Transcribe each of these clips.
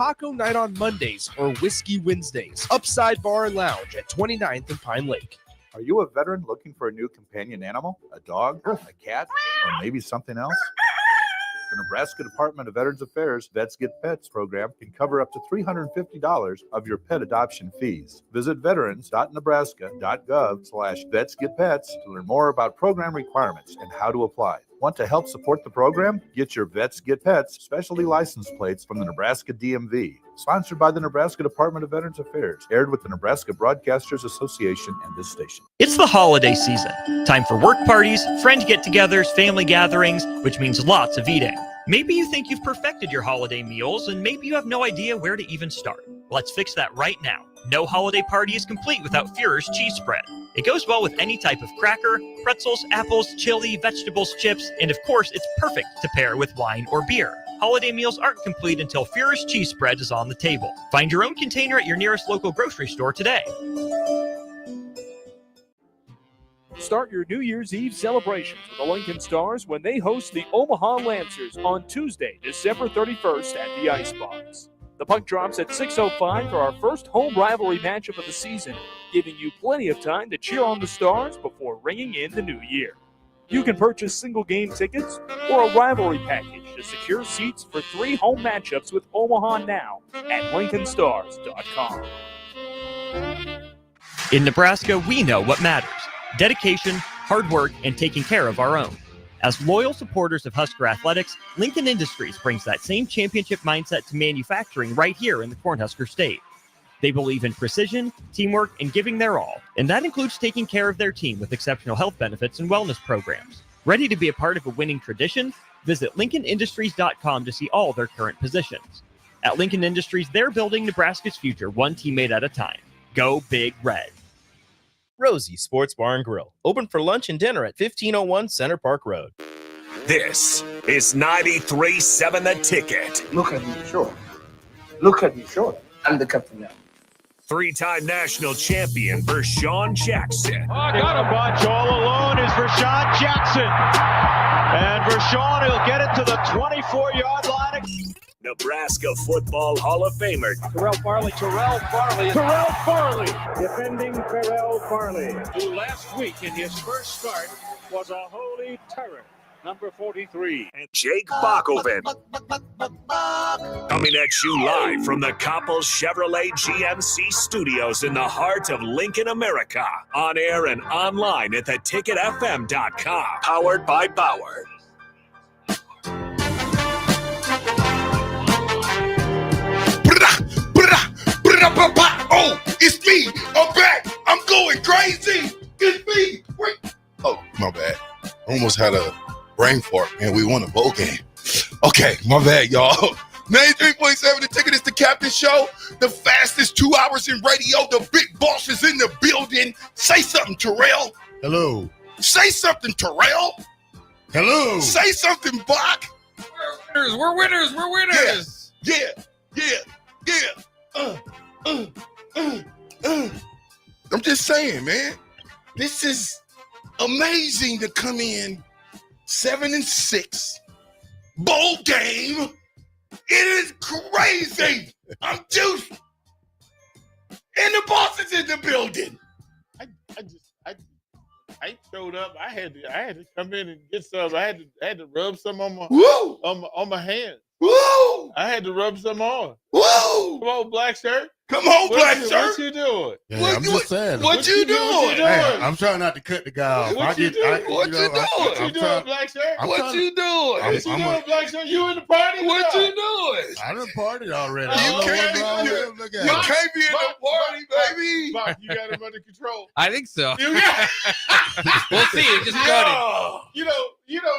Taco Night on Mondays or Whiskey Wednesdays. Upside Bar and Lounge at 29th and Pine Lake. Are you a veteran looking for a new companion animal? A dog, a cat, or maybe something else? The Nebraska Department of Veterans Affairs Vets Get Pets program can cover up to $350 of your pet adoption fees. Visit veterans.nebraska.gov/vetsgetpets to learn more about program requirements and how to apply. Want to help support the program? Get your Vets Get Pets specialty license plates from the Nebraska DMV. Sponsored by the Nebraska Department of Veterans Affairs. Aired with the Nebraska Broadcasters Association and this station. It's the holiday season. Time for work parties, friend get-togethers, family gatherings, which means lots of eating. Maybe you think you've perfected your holiday meals, and maybe you have no idea where to even start. Let's fix that right now. No holiday party is complete without Führer's cheese spread. It goes well with any type of cracker, pretzels, apples, chili, vegetables, chips, and of course, it's perfect to pair with wine or beer. Holiday meals aren't complete until Führer's cheese spread is on the table. Find your own container at your nearest local grocery store today. Start your New Year's Eve celebrations with the Lincoln Stars when they host the Omaha Lancers on Tuesday, December 31st at the Icebox. The puck drops at 6:05 for our first home rivalry matchup of the season, giving you plenty of time to cheer on the Stars before ringing in the new year. You can purchase single game tickets or a rivalry package to secure seats for 3 home matchups with Omaha now at LincolnStars.com. In Nebraska, we know what matters: dedication, hard work, and taking care of our own. As loyal supporters of Husker Athletics, Lincoln Industries brings that same championship mindset to manufacturing right here in the Cornhusker State. They believe in precision, teamwork, and giving their all, and that includes taking care of their team with exceptional health benefits and wellness programs. Ready to be a part of a winning tradition? Visit LincolnIndustries.com to see all their current positions. At Lincoln Industries, they're building Nebraska's future one teammate at a time. Go Big Red. Rosie Sports Bar and Grill, open for lunch and dinner at 1501 Center Park Road. This is 93.7 The Ticket. Look at me short. Look at me short. I'm the captain now. 3-time national champion Vershawn Jackson. Oh, got a bunch all alone is Vershawn Jackson. And Vershawn will get it to the 24-yard line. Nebraska Football Hall of Famer Terrell Farley, defending Terrell Farley, who last week in his first start was a holy terror, number 43. and Jake Bakoven. Coming at you live from the Coppel Chevrolet GMC studios in the heart of Lincoln, America. On air and online at theticketfm.com. Powered by Bauer. Oh, it's me. I'm back. I'm going crazy. It's me. Wait. Oh, my bad. I almost had a brain fart, man. We won a bowl game. Okay, my bad, y'all. 93.7 The Ticket is the Captain Show. The fastest 2 hours in radio. The big boss is in the building. Say something, Terrell. Hello. Say something, Terrell. Hello. Say something, Bach. We're winners. Yeah. I'm just saying, man. This is amazing to come in 7-6 bowl game. It is crazy. I'm juiced, and the boss is in the building. I showed up. I had to come in and get some. I had to rub some on my hand. Woo! I had to rub some on. Woo! Come on, black shirt. Come on, black shirt. What you doing? Yeah, I'm just saying. What you doing? Hey, I'm trying not to cut the guy off. What you doing, black shirt? What you doing? What you doing, black shirt? You in the party? What you doing? I done partied already. You can't be in the party, baby. Bob, you got him under control. I think so. You got We'll see. It just started. You know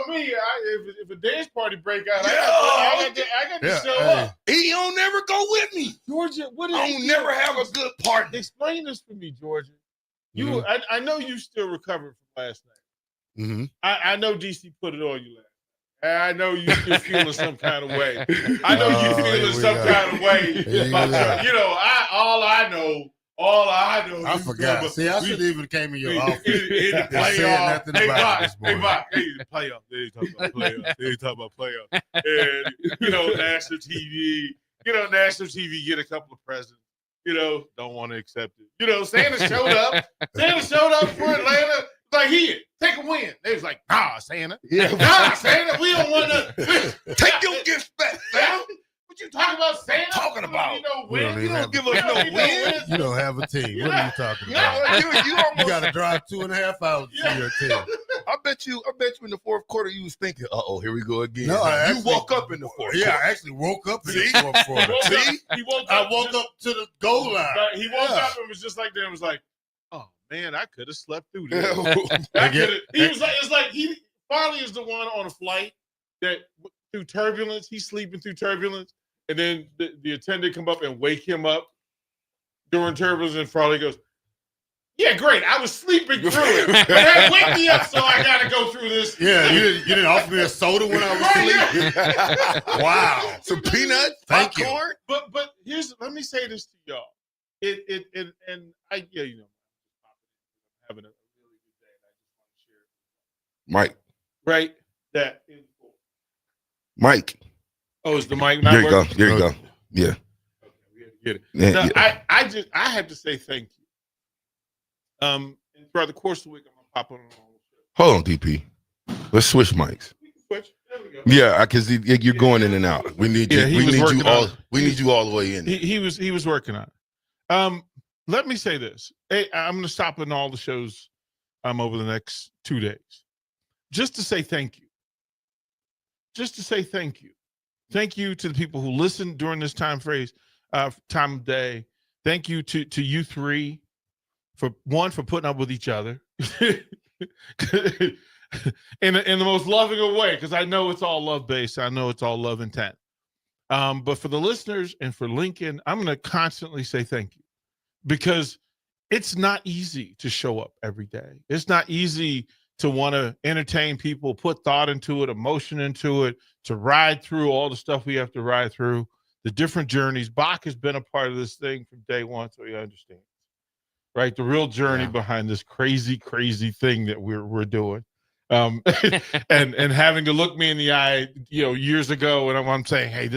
me. If a dance party break out, I got to show up. He don't never go with me. Georgia, what is I don't never have a good party. Explain this for me, Georgia. Mhm. I know you still recovering from last night. Mm-hmm. I know DC put it on you last night. And I know you still feeling some kind of way. I know you feeling some kind of way. All I know. I forgot. See, I should even came in your office. In the playoff. Nothing about this morning. The playoff. They ain't talking about playoffs. And, national TV. national TV, get a couple of presents. Don't want to accept it. Santa showed up. Santa showed up for Atlanta. Like, here, take a win. They was like, nah, Santa. Yeah. Nah, Santa, we don't want to. Take your gifts back, Santa. What you talking about, Santa? Talking about? You don't give us no wins. You don't have a team. What are you talking Yeah, about? you almost You got to drive 2.5 hours to see your team. I bet you in the fourth quarter you was thinking, here we go again. No, you woke up in the fourth quarter. I actually woke up in the fourth quarter. See? I woke up to the goal line. He woke up and was just like that and was like, oh, man, I could have slept through this. Farley is the one on a flight that through turbulence, he's sleeping through turbulence, and then the attendant come up and wake him up during turbulence, and Farley goes, yeah, great. I was sleeping through it. That wake me up, so I got to go through this. Yeah, you didn't offer me a soda when I was sleeping. Wow. Some peanuts, Thank popcorn. you. But let me say this to y'all. I'm having a really good day, and I just want to share it. Mike. Right? Mike. Oh, is the mic not There you working? go. There you go. Yeah. Okay, we had to get it. Yeah, Now, yeah. I have to say thank you. And throughout the course of the week, I'm gonna pop on. Hold on, DP. Let's switch mics. We can switch. There we go. Yeah, because you're going in and out. We need you. Yeah, he we was need working you all. on it. We need you all the way in. He was working on it. Let me say this. Hey, I'm gonna stop in all the shows over the next 2 days, just to say thank you. Just to say thank you. Thank you to the people who listened during this time of day. Thank you to you three for putting up with each other in the most loving of way, because I know it's all love based. I know it's all love intent. But for the listeners and for Lincoln, I'm going to constantly say thank you, because it's not easy to show up every day. It's not easy to want to entertain people, put thought into it, emotion into it, to ride through all the stuff we have to ride through, the different journeys. Bach has been a part of this thing from day one, so he understands, right? The real journey behind this crazy, crazy thing that we're doing. And having to look me in the eye, years ago, and I'm saying, hey,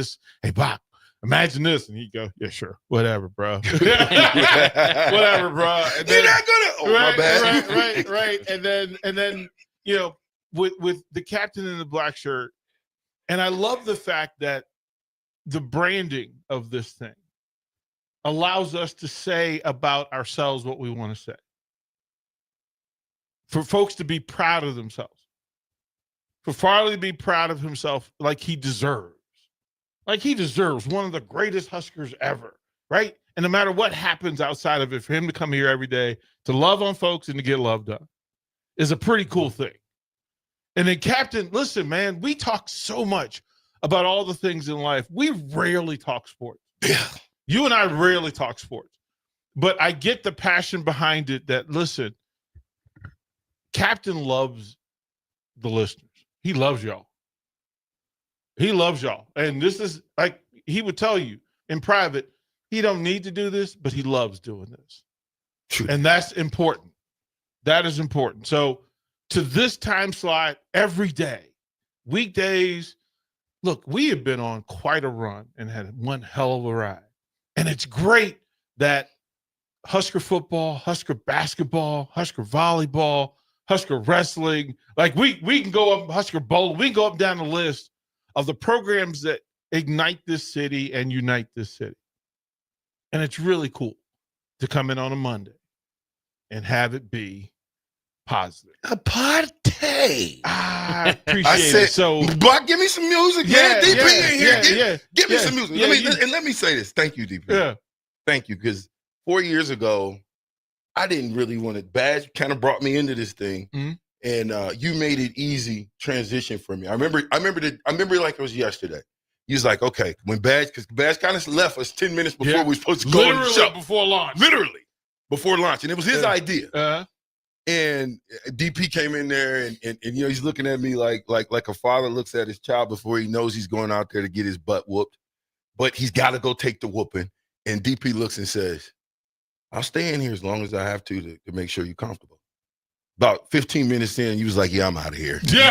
Bach, imagine this. And he'd go, yeah, sure. Whatever, bro. Whatever, bro. And then, you're not gonna. Oh, my bad. Right. And then, with the captain in the black shirt. And I love the fact that the branding of this thing allows us to say about ourselves what we want to say. For folks to be proud of themselves. For Farley to be proud of himself like he deserves. Like he deserves one of the greatest Huskers ever, right? And no matter what happens outside of it, for him to come here every day, to love on folks and to get love done is a pretty cool thing. And then Captain, listen, man, we talk so much about all the things in life. We rarely talk sports. Yeah. You and I rarely talk sports. But I get the passion behind it that, listen, Captain loves the listeners. He loves y'all. He loves y'all. And this is like he would tell you in private, he don't need to do this, but he loves doing this. True. And that's important. That is important. So to this time slot every day, weekdays, look, we have been on quite a run and had one hell of a ride. And it's great that Husker football, Husker basketball, Husker volleyball, Husker wrestling, like we can go up, Husker bowling, we can go up down the list of the programs that ignite this city and unite this city. And it's really cool to come in on a Monday and have it be positive. A party. I appreciate it. So, Block, give me some music, man. DP in here. Give me some music. Yeah, let me say this. Thank you, DP. Yeah. Thank you, because 4 years ago, I didn't really want it. Badge kind of brought me into this thing, and you made it easy transition for me. I remember like it was yesterday. He was like, okay, when because Badge kind of left us 10 minutes before we were supposed to go on the show. Before launch. Literally before launch, and it was his idea. And DP came in there, and he's looking at me like a father looks at his child before he knows he's going out there to get his butt whooped, but he's got to go take the whooping. And DP looks and says, I'll stay in here as long as I have to make sure you're comfortable. About 15 minutes in, you was like, "Yeah, I'm out of here." You're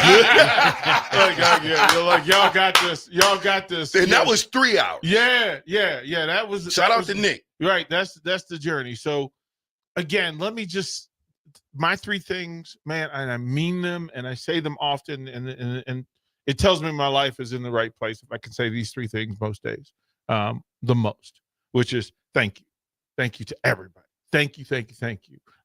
like, y'all got this. Y'all got this. And that was 3 hours. Yeah. That was. Shout out to Nick. Right. That's the journey. So, again, my 3 things, man, and I mean them, and I say them often, and it tells me my life is in the right place if I can say these 3 things most days. The most, which is thank you. Thank you to everybody. Thank you.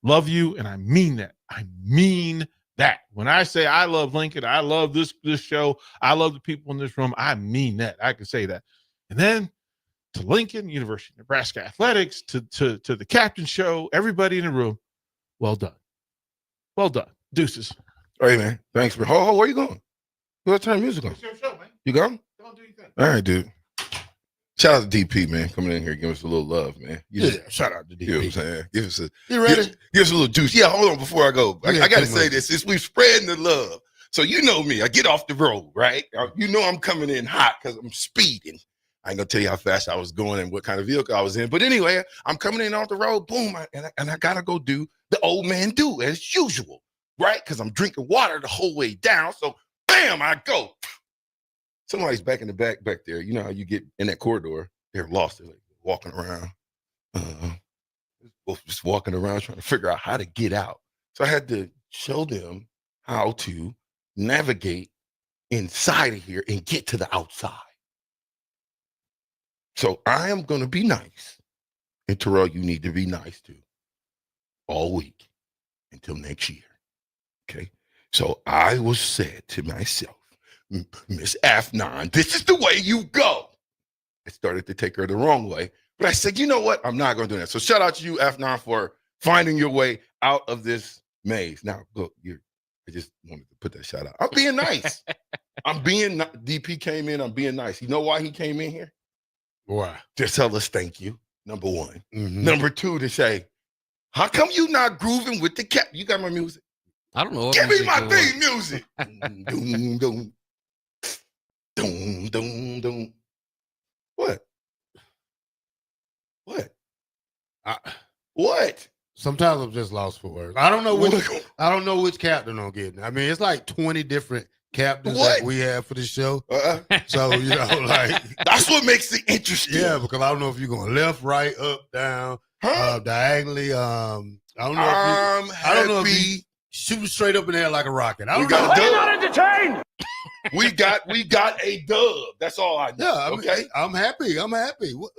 Love you, and I mean that. I mean that. When I say I love Lincoln, I love this show, I love the people in this room, I mean that. I can say that. And then to Lincoln, University of Nebraska Athletics, to the captain show, everybody in the room, well done. Well done. Deuces. All right, man. Thanks, man. Where you going? What time music on? It's your show, man. You going? Don't do anything. All right, dude. Shout out to DP, man, coming in here, giving us a little love, man. Shout out to DP. You know what I'm saying? Give us You ready? Give us a little juice. Yeah, hold on before I go. I got to say much. this. Since we're spreading the love. So you know me. I get off the road, right? You know I'm coming in hot because I'm speeding. I ain't going to tell you how fast I was going and what kind of vehicle I was in. But anyway, I'm coming in off the road. Boom. And I got to go do the old man do as usual, right? Because I'm drinking water the whole way down. So, bam, I go. Somebody's back in the back there. You know how you get in that corridor. They're lost. They're like walking around, just walking around trying to figure out how to get out. So I had to show them how to navigate inside of here and get to the outside. So I am going to be nice. And Terrell, you need to be nice too. All week until next year. Okay. So I was said to myself, Miss F9, this is the way you go. I started to take her the wrong way, but I said, you know what? I'm not going to do that. So shout out to you, F9, for finding your way out of this maze. Now, look, I just wanted to put that shout out. I'm being nice. DP came in. I'm being nice. You know why he came in here? Why? To tell us thank you, number one. Mm-hmm. Number 2, to say, how come you not grooving with the cap? You got my music? I don't know. Give me my theme music. Doom, doom. Doom, doom, doom. What? What? Sometimes I'm just lost for words. I don't know which captain I'm getting. I mean, it's like 20 different captains that we have for the show. So, that's what makes it interesting. Yeah, because I don't know if you're going left, right, up, down, diagonally. I don't know if you shoot straight up in the air like a rocket. I don't know. Why are you not entertained? We got a dub. That's all I know. Yeah, I'm happy.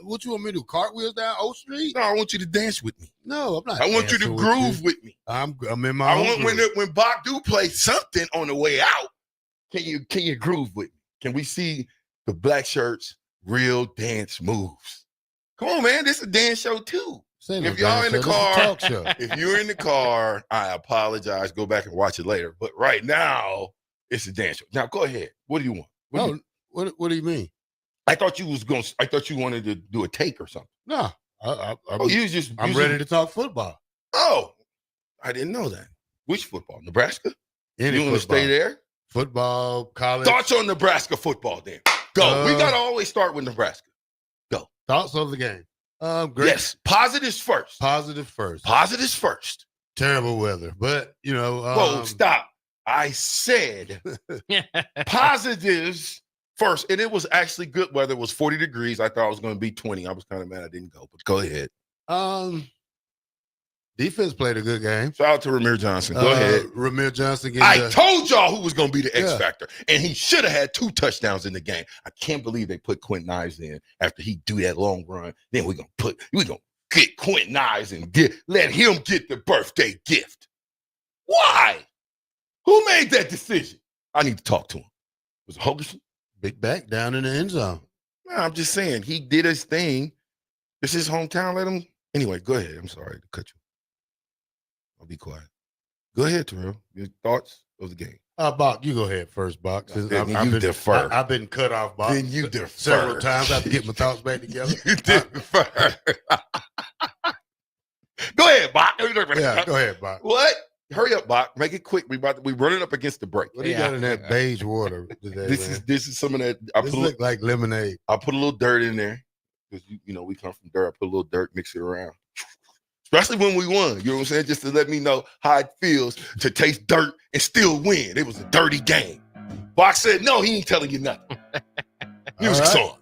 What you want me to do? Cartwheels down O Street? No, I want you to dance with me. No, I'm not. I want you to groove with me. I'm in my own groove. When Bach do play something on the way out, can you groove with me? Can we see the black shirts real dance moves? Come on, man. This is a dance show too. If y'all in the car, if you're in the car, I apologize. Go back and watch it later. But right now, it's a dance show. Now go ahead. What do you want? What do you mean? I thought you wanted to do a take or something. No. I'm ready to talk football. Oh, I didn't know that. Which football? Nebraska? You want to stay there? Football, college. Thoughts on Nebraska football then? Go. We got to always start with Nebraska. Go. Thoughts of the game. Great. Yes. Positives first. Positives first. Terrible weather. But, whoa, stop. I said positives first. And it was actually good weather. It was 40 degrees. I thought it was going to be 20. I was kind of mad I didn't go. But go ahead. Defense played a good game. Shout out to Ramir Johnson. Go ahead. Ramir Johnson. I told y'all who was going to be the X factor, and he should have had 2 touchdowns in the game. I can't believe they put Quentin Ives in after he do that long run. Then we're gonna get Quentin Ives and let him get the birthday gift. Why? Who made that decision? I need to talk to him. Was it Hogerson? Big back down in the end zone. No, I'm just saying he did his thing. This is his hometown. Let him. Anyway, go ahead. I'm sorry to cut you. I'll be quiet. Go ahead, Terrell. Your thoughts of the game. Bach, you go ahead first, Bach. Defer. I've been cut off, Bach. Then you defer. Several times. I have to get my thoughts back together. You defer. Go ahead, Bach. Yeah, go ahead, Bach. What? Hurry up, Bach. Make it quick. We running up against the break. What do you got in that beige water today? This is some of that. This look like lemonade. I put a little dirt in there because we come from dirt. I put a little dirt, mix it around. especially when we won. You know what I'm saying? Just to let me know how it feels to taste dirt and still win. It was a dirty game. Box said, no, he ain't telling you nothing. Music's on.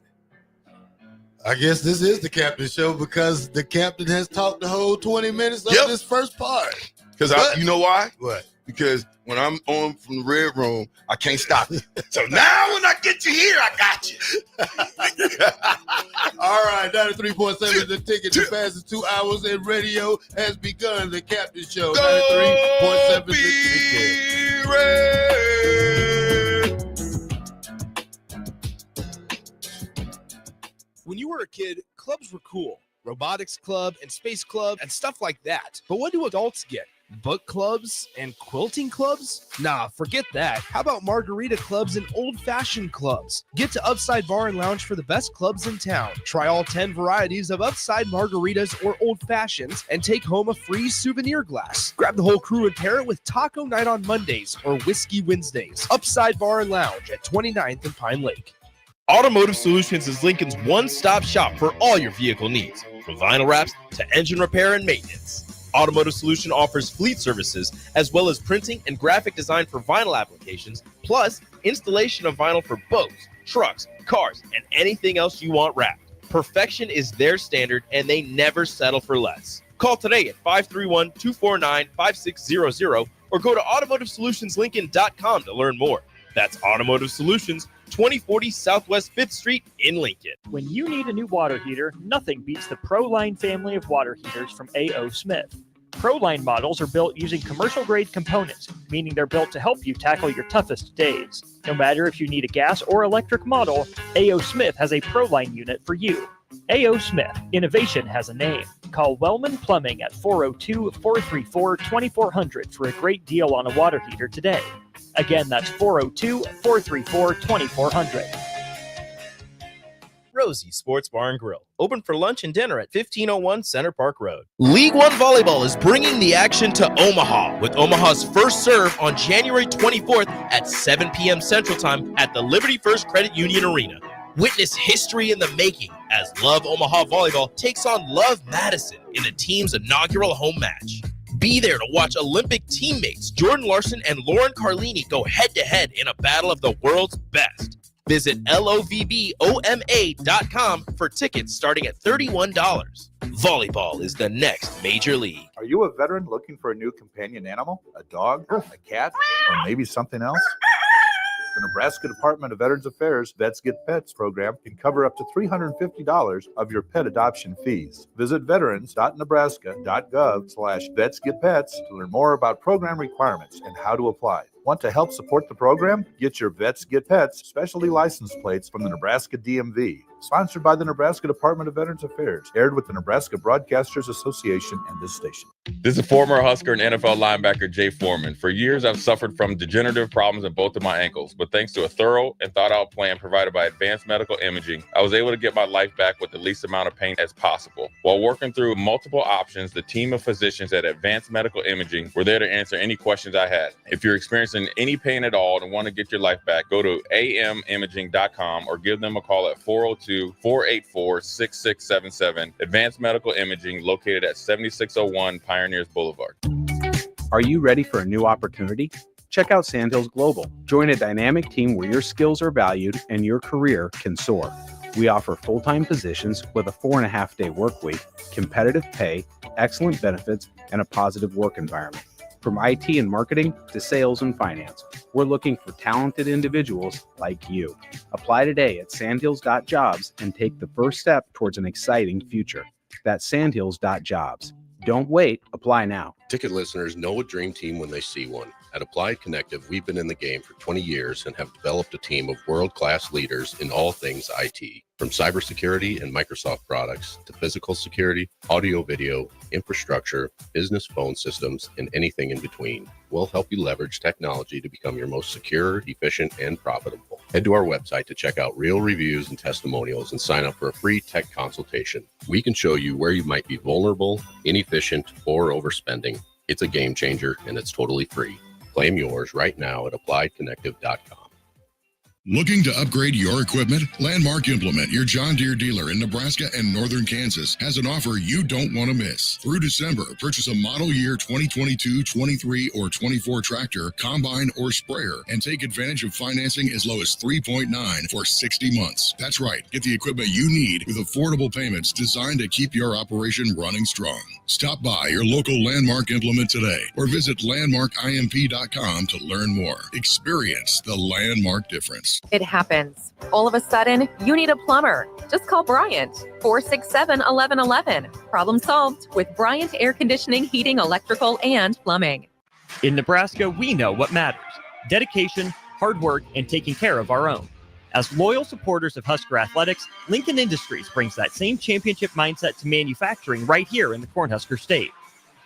I guess this is the captain show because the captain has talked the whole 20 minutes of this first part. Because you know why? What? Because when I'm on from the Red Room, I can't stop you. So now when I get you here, I got you. All right, 93.7 is the ticket. The fastest 2 hours in radio has begun. The captain show. 93.7 is the ticket. When you were a kid, clubs were cool. Robotics club and space club and stuff like that. But what do adults get? Book clubs and quilting clubs? Nah, forget that. How about margarita clubs and old-fashioned clubs? Get to Upside Bar and Lounge for the best clubs in town. Try all 10 varieties of Upside margaritas or old fashions and take home a free souvenir glass. Grab the whole crew and pair it with taco night on Mondays or whiskey Wednesdays. Upside Bar and Lounge at 29th and Pine Lake. Automotive Solutions is Lincoln's one-stop shop for all your vehicle needs, from vinyl wraps to engine repair and maintenance. Automotive Solution offers fleet services as well as printing and graphic design for vinyl applications, plus installation of vinyl for boats, trucks, cars, and anything else you want wrapped. Perfection is their standard, and they never settle for less. Call today at 531-249-5600 or go to automotivesolutionslincoln.com to learn more. That's Automotive Solutions, 2040 Southwest 5th Street in Lincoln. When you need a new water heater, nothing beats the ProLine family of water heaters from A.O. Smith. ProLine models are built using commercial-grade components, meaning they're built to help you tackle your toughest days. No matter if you need a gas or electric model, A.O. Smith has a ProLine unit for you. A.O. Smith, innovation has a name. Call Wellman Plumbing at 402-434-2400 for a great deal on a water heater today. Again, that's 402-434-2400. Rosie Sports Bar and Grill, open for lunch and dinner at 1501 Center Park Road. League One Volleyball is bringing the action to Omaha with Omaha's first serve on January 24th at 7 p.m. Central Time at the Liberty First Credit Union Arena. Witness history in the making as Love Omaha Volleyball takes on Love Madison in the team's inaugural home match. Be there to watch Olympic teammates Jordan Larson and Lauren Carlini go head-to-head in a battle of the world's best. Visit lovboma.com for tickets starting at $31. Volleyball is the next major league. Are you a veteran looking for a new companion animal? A dog? A cat? Or maybe something else? The Nebraska Department of Veterans Affairs Vets Get Pets program can cover up to $350 of your pet adoption fees. Visit veterans.nebraska.gov/vetsgetpets to learn more about program requirements and how to apply. Want to help support the program? Get your Vets Get Pets specialty license plates from the Nebraska DMV. Sponsored by the Nebraska Department of Veterans Affairs. Aired with the Nebraska Broadcasters Association and this station. This is former Husker and NFL linebacker Jay Foreman. For years, I've suffered from degenerative problems in both of my ankles, but thanks to a thorough and thought-out plan provided by Advanced Medical Imaging, I was able to get my life back with the least amount of pain as possible. While working through multiple options, the team of physicians at Advanced Medical Imaging were there to answer any questions I had. If you're experiencing any pain at all and want to get your life back, go to amimaging.com or give them a call at 402-484-6677. Advanced Medical Imaging, located at 7601 Pioneers Boulevard. Are you ready for a new opportunity? Check out Sandhills Global. Join a dynamic team where your skills are valued and your career can soar. We offer full-time positions with a 4.5-day work week, competitive pay, excellent benefits, and a positive work environment. From IT and marketing to sales and finance, we're looking for talented individuals like you. Apply today at sandhills.jobs and take the first step towards an exciting future. That's sandhills.jobs. Don't wait. Apply now. Ticket listeners know a dream team when they see one. At Applied Connective, we've been in the game for 20 years and have developed a team of world-class leaders in all things IT. From cybersecurity and Microsoft products to physical security, audio-video, infrastructure, business phone systems, and anything in between. We'll help you leverage technology to become your most secure, efficient, and profitable. Head to our website to check out real reviews and testimonials and sign up for a free tech consultation. We can show you where you might be vulnerable, inefficient, or overspending. It's a game changer, and it's totally free. Claim yours right now at appliedconnective.com. Looking to upgrade your equipment? Landmark Implement, your John Deere dealer in Nebraska and northern Kansas, has an offer you don't want to miss. Through December, purchase a model year 2022, 23, or 24 tractor, combine, or sprayer, and take advantage of financing as low as 3.9 for 60 months. That's right. Get the equipment you need with affordable payments designed to keep your operation running strong. Stop by your local Landmark Implement today or visit landmarkimp.com to learn more. Experience the Landmark difference. It happens. All of a sudden, you need a plumber. Just call Bryant, 467-1111. Problem solved with Bryant Air Conditioning, Heating, Electrical, and Plumbing. In Nebraska, we know what matters: dedication, hard work, and taking care of our own. As loyal supporters of Husker Athletics, Lincoln Industries brings that same championship mindset to manufacturing right here in the Cornhusker State.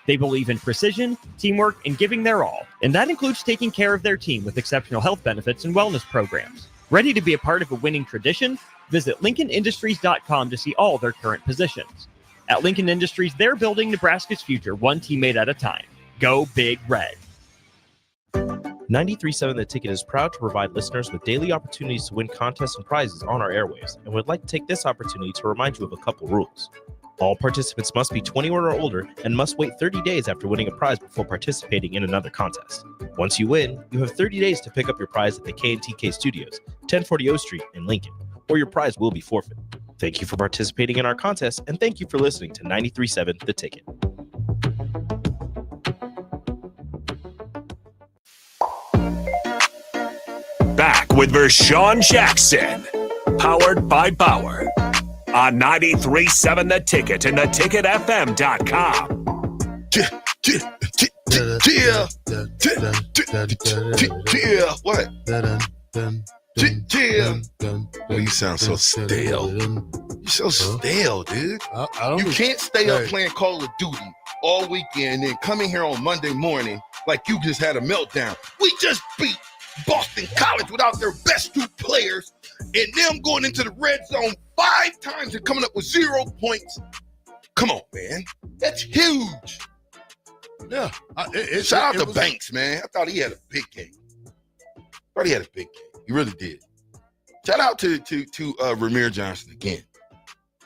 They believe in precision, teamwork, and giving their all, and that includes taking care of their team with exceptional health benefits and wellness programs. Ready to be a part of a winning tradition? Visit LincolnIndustries.com to see all their current positions. At Lincoln Industries, they're building Nebraska's future one teammate at a time. Go Big Red. 93.7 The Ticket is proud to provide listeners with daily opportunities to win contests and prizes on our airwaves, and would like to take this opportunity to remind you of a couple rules. All participants must be 21 or older and must wait 30 days after winning a prize before participating in another contest. Once you win, you have 30 days to pick up your prize at the K&TK Studios, 1040 O Street in Lincoln, or your prize will be forfeit. Thank you for participating in our contest, and thank you for listening to 93.7 The Ticket. Back with Vershawn Jackson, powered by Bauer, on 93.7 The Ticket and theticketfm.com. What? Oh, you sound so stale. You're so stale, dude. You can't stay up playing Call of Duty all weekend and then come in here on Monday morning like you just had a meltdown. We just beat Boston College without their best two players and them going into the red zone 5 times and coming up with 0 points. Come on, man. That's huge. Yeah. Shout out to Banks, man. I thought he had a big game. He really did. Shout out to Ramir Johnson again.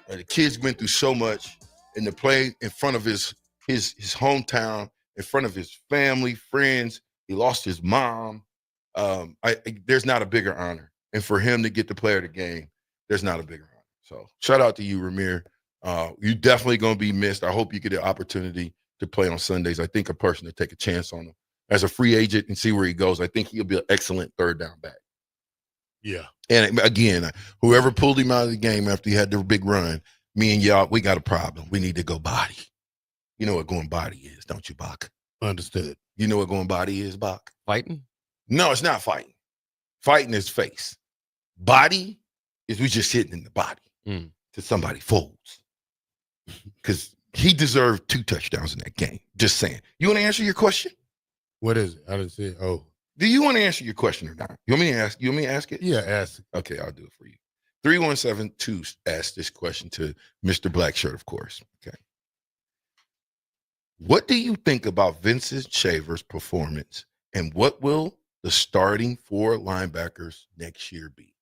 The kid's been through so much, and to play in front of his hometown, in front of his family, friends. He lost his mom. There's not a bigger honor. And for him to get the player of the game, there's not a bigger honor. So shout out to you, Ramir. You're definitely going to be missed. I hope you get the opportunity to play on Sundays. I think a person to take a chance on him as a free agent and see where he goes. I think he'll be an excellent third down back. Yeah. And again, whoever pulled him out of the game after he had the big run, me and y'all, we got a problem. We need to go body. You know what going body is, don't you, Bach? Understood. You know what going body is, Bach? Fighting? No, it's not fighting. Fighting is face. Body is we just hitting in the body to somebody folds. Because he deserved 2 touchdowns in that game. Just saying. You want to answer your question? What is it? I didn't see it. Oh. Do you want to answer your question or not? You want me to ask it? Yeah, ask it. Okay, I'll do it for you. 3172 asked this question to Mr. Blackshirt, of course. Okay. What do you think about Vincent Shaver's performance, and what will the starting 4 linebackers next year be?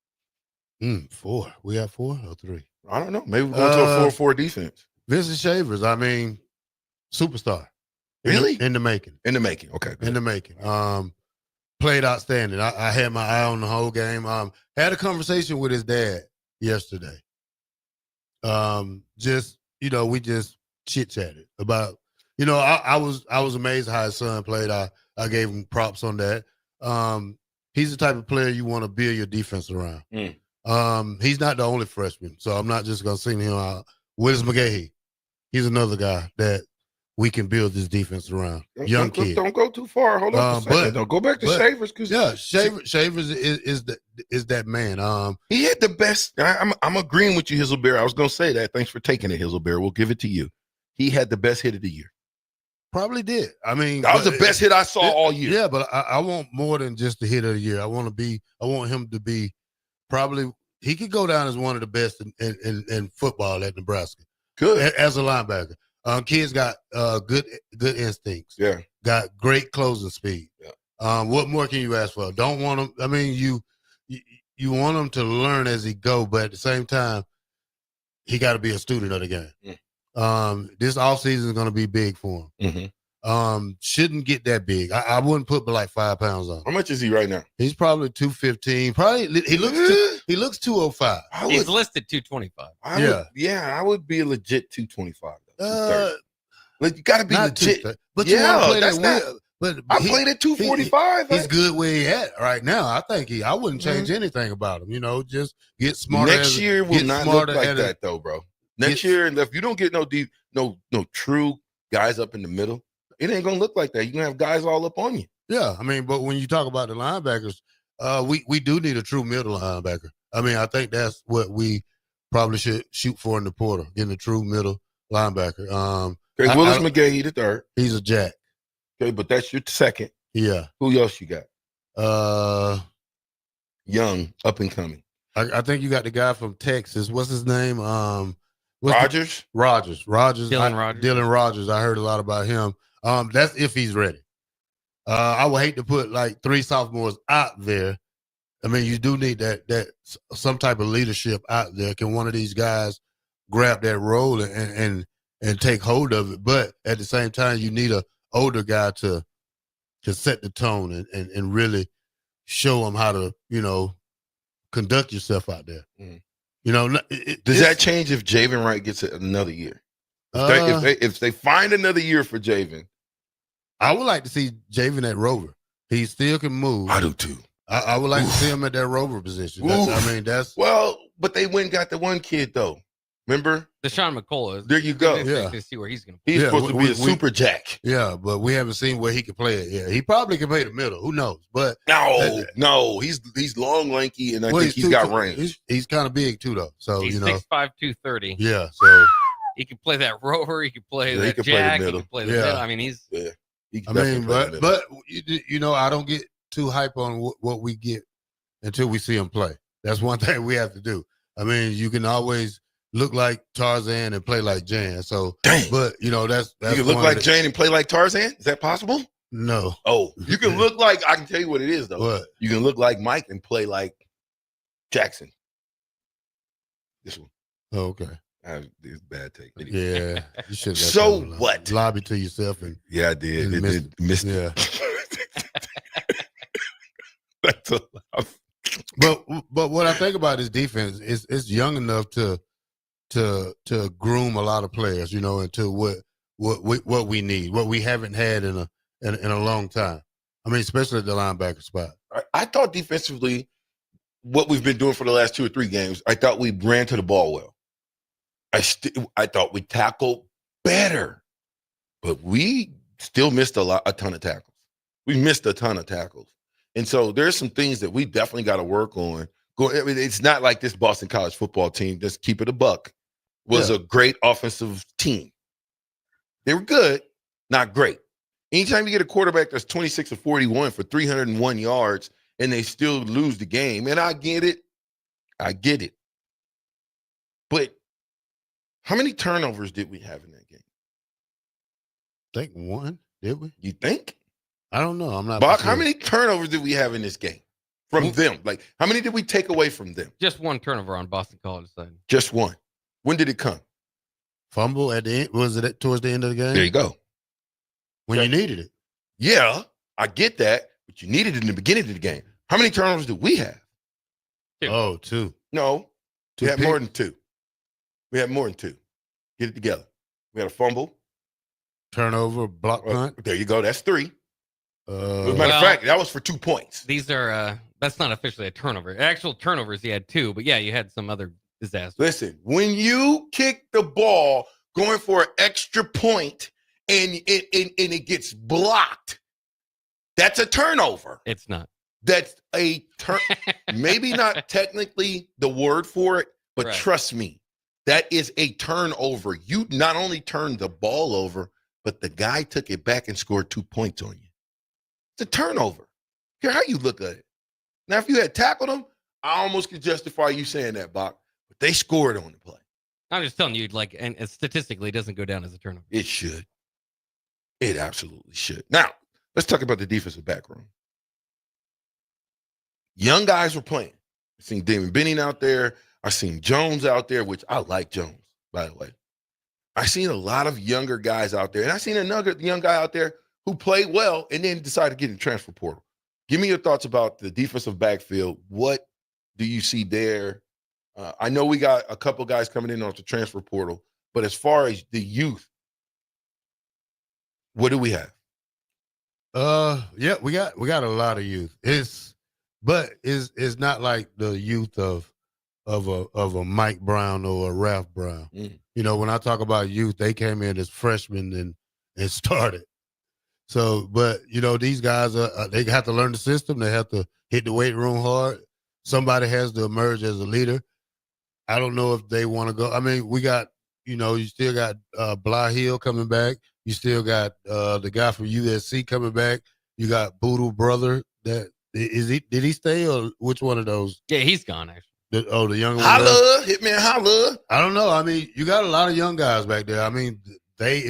4. We have 4 or 3? I don't know. Maybe we're going to a 4-4 defense. Vincent Shavers, I mean, superstar. Really? In the making. In the making. Okay. Good. In the making. Played outstanding. I had my eye on the whole game. Had a conversation with his dad yesterday. We just chit-chatted about, I was amazed how his son played. I gave him props on that. He's the type of player you want to build your defense around. He's not the only freshman, so I'm not just going to single him out. Willis McGahee, he's another guy that we can build this defense around. Young kid. Don't go too far. Hold on a second. Don't go back to Shavers. Shavers is that man. He had the best. I'm agreeing with you, Hizzleberry. I was going to say that. Thanks for taking it, Hizzleberry. We'll give it to you. He had the best hit of the year. Probably did. I mean, that was the best hit I saw all year. Yeah, but I want more than just the hit of the year. I want him to be probably. He could go down as one of the best in football at Nebraska. Good as a linebacker. Kids got good instincts. Yeah, got great closing speed. Yeah. What more can you ask for? Don't want him. I mean, you you want him to learn as he go, but at the same time, he got to be a student of the game. This offseason is going to be big for him. Shouldn't get that big. I wouldn't put like 5 pounds on. How much is he right now? He's probably 215. Probably he looks 205. He's listed 225. I would be a legit 225. Like, you got to be legit. But you want to play that not. But I played at 245. He's good where he at right now. I think I wouldn't change anything about him. You know, just get smarter. Next year will not look like that though, bro. Next year, if you don't get no true guys up in the middle, it ain't gonna look like that. You're gonna have guys all up on you. Yeah, I mean, but when you talk about the linebackers, we do need a true middle linebacker. I mean, I think that's what we probably should shoot for in the portal, getting a true middle linebacker. Okay, Willis McGahee the third. He's a jack. Okay, but that's your second. Yeah. Who else you got? Young, up and coming. I think you got the guy from Texas. What's his name? Rogers. Rogers. Dylan Rogers. I heard a lot about him. That's if he's ready. I would hate to put like 3 sophomores out there. I mean, you do need that some type of leadership out there. Can one of these guys grab that role and take hold of it? But at the same time, you need a older guy to set the tone and really show them how to, conduct yourself out there. Does that change if Javen Wright gets another year? If they find another year for Javen, I would like to see Javen at Rover. He still can move. I do too. I would like to see him at that Rover position. But they went and got the one kid though. Remember? Deshaun McCullough. There you go. To see where he's going to play. He's supposed to be a super jack. Yeah, but we haven't seen where he can play it yet. He probably can play the middle. Who knows? But no, he's long, lanky, and I think he's got range. He's kind of big too, though. So he's 6'5", 230. Yeah, so he can play that Rover. He can play that jack. He can play the middle. I mean, he's. Yeah. But I don't get too hype on what we get until we see him play. That's one thing we have to do. I mean, you can always look like Tarzan and play like Jan. So, dang. But that's you can look like Jan and play like Tarzan. Is that possible? No. Oh, you can look like. I can tell you what it is though. What? You can look like Mike and play like Jackson. This one. Oh, okay. It's bad take. Yeah, you should. So what? Lobby to yourself and yeah, I did. It missed. Yeah. That's a But what I think about this defense is it's young enough to groom a lot of players, into what we need, what we haven't had in a long time. I mean, especially at the linebacker spot. I thought defensively, what we've been doing for the last 2 or 3 games, I thought we ran to the ball well. I thought we tackled better, but we still missed a ton of tackles. We missed a ton of tackles. And so there's some things that we definitely got to work on. It's not like this Boston College football team, just keep it a buck, was a great offensive team. They were good, not great. Anytime you get a quarterback that's 26 or 41 for 301 yards and they still lose the game, and I get it. But how many turnovers did we have in that game? I think 1, did we? You think? I don't know. I'm not. Bach, how many turnovers did we have in this game from them? Like, how many did we take away from them? Just 1 turnover on Boston College side. Just 1. When did it come? Fumble at the end. Was it towards the end of the game? There you go. When you needed it. Yeah, I get that, but you needed it in the beginning of the game. How many turnovers did we have? 2. Oh, 2. No, we had more than 2. We had more than 2. Get it together. We had a fumble. Turnover, block punt. There you go. That's 3. As a matter of fact, that was for 2 points. These are that's not officially a turnover. Actual turnovers, he had 2, but yeah, you had some other disasters. Listen, when you kick the ball going for an extra point and it gets blocked, that's a turnover. It's not. That's a turn. Maybe not technically the word for it, but trust me, that is a turnover. You not only turned the ball over, but the guy took it back and scored 2 points on you. It's a turnover. Care how you look at it. Now, if you had tackled them, I almost could justify you saying that, Bach. But they scored on the play. I'm just telling you, and statistically, it doesn't go down as a turnover. It should. It absolutely should. Now, let's talk about the defensive back room. Young guys were playing. I seen Damon Benning out there. I seen Jones out there, which I like Jones, by the way. I seen a lot of younger guys out there, and I seen another young guy out there who played well and then decided to get in the transfer portal. Give me your thoughts about the defensive backfield. What do you see there? I know we got a couple guys coming in off the transfer portal, but as far as the youth, what do we have? Yeah, we got a lot of youth. It's not like the youth of a Mike Brown or a Ralph Brown. You know, when I talk about youth, they came in as freshmen and started. So, but you know, these guys they have to learn the system. They have to hit the weight room hard. Somebody has to emerge as a leader. I don't know if they want to go. I mean, we got, you know, you still got Bly Hill coming back. You still got the guy from USC coming back. You got Boodle Brother. Did he stay or which one of those? Yeah, he's gone actually. The young one. Holla, Hitman, holla. I don't know. I mean, you got a lot of young guys back there. I mean, they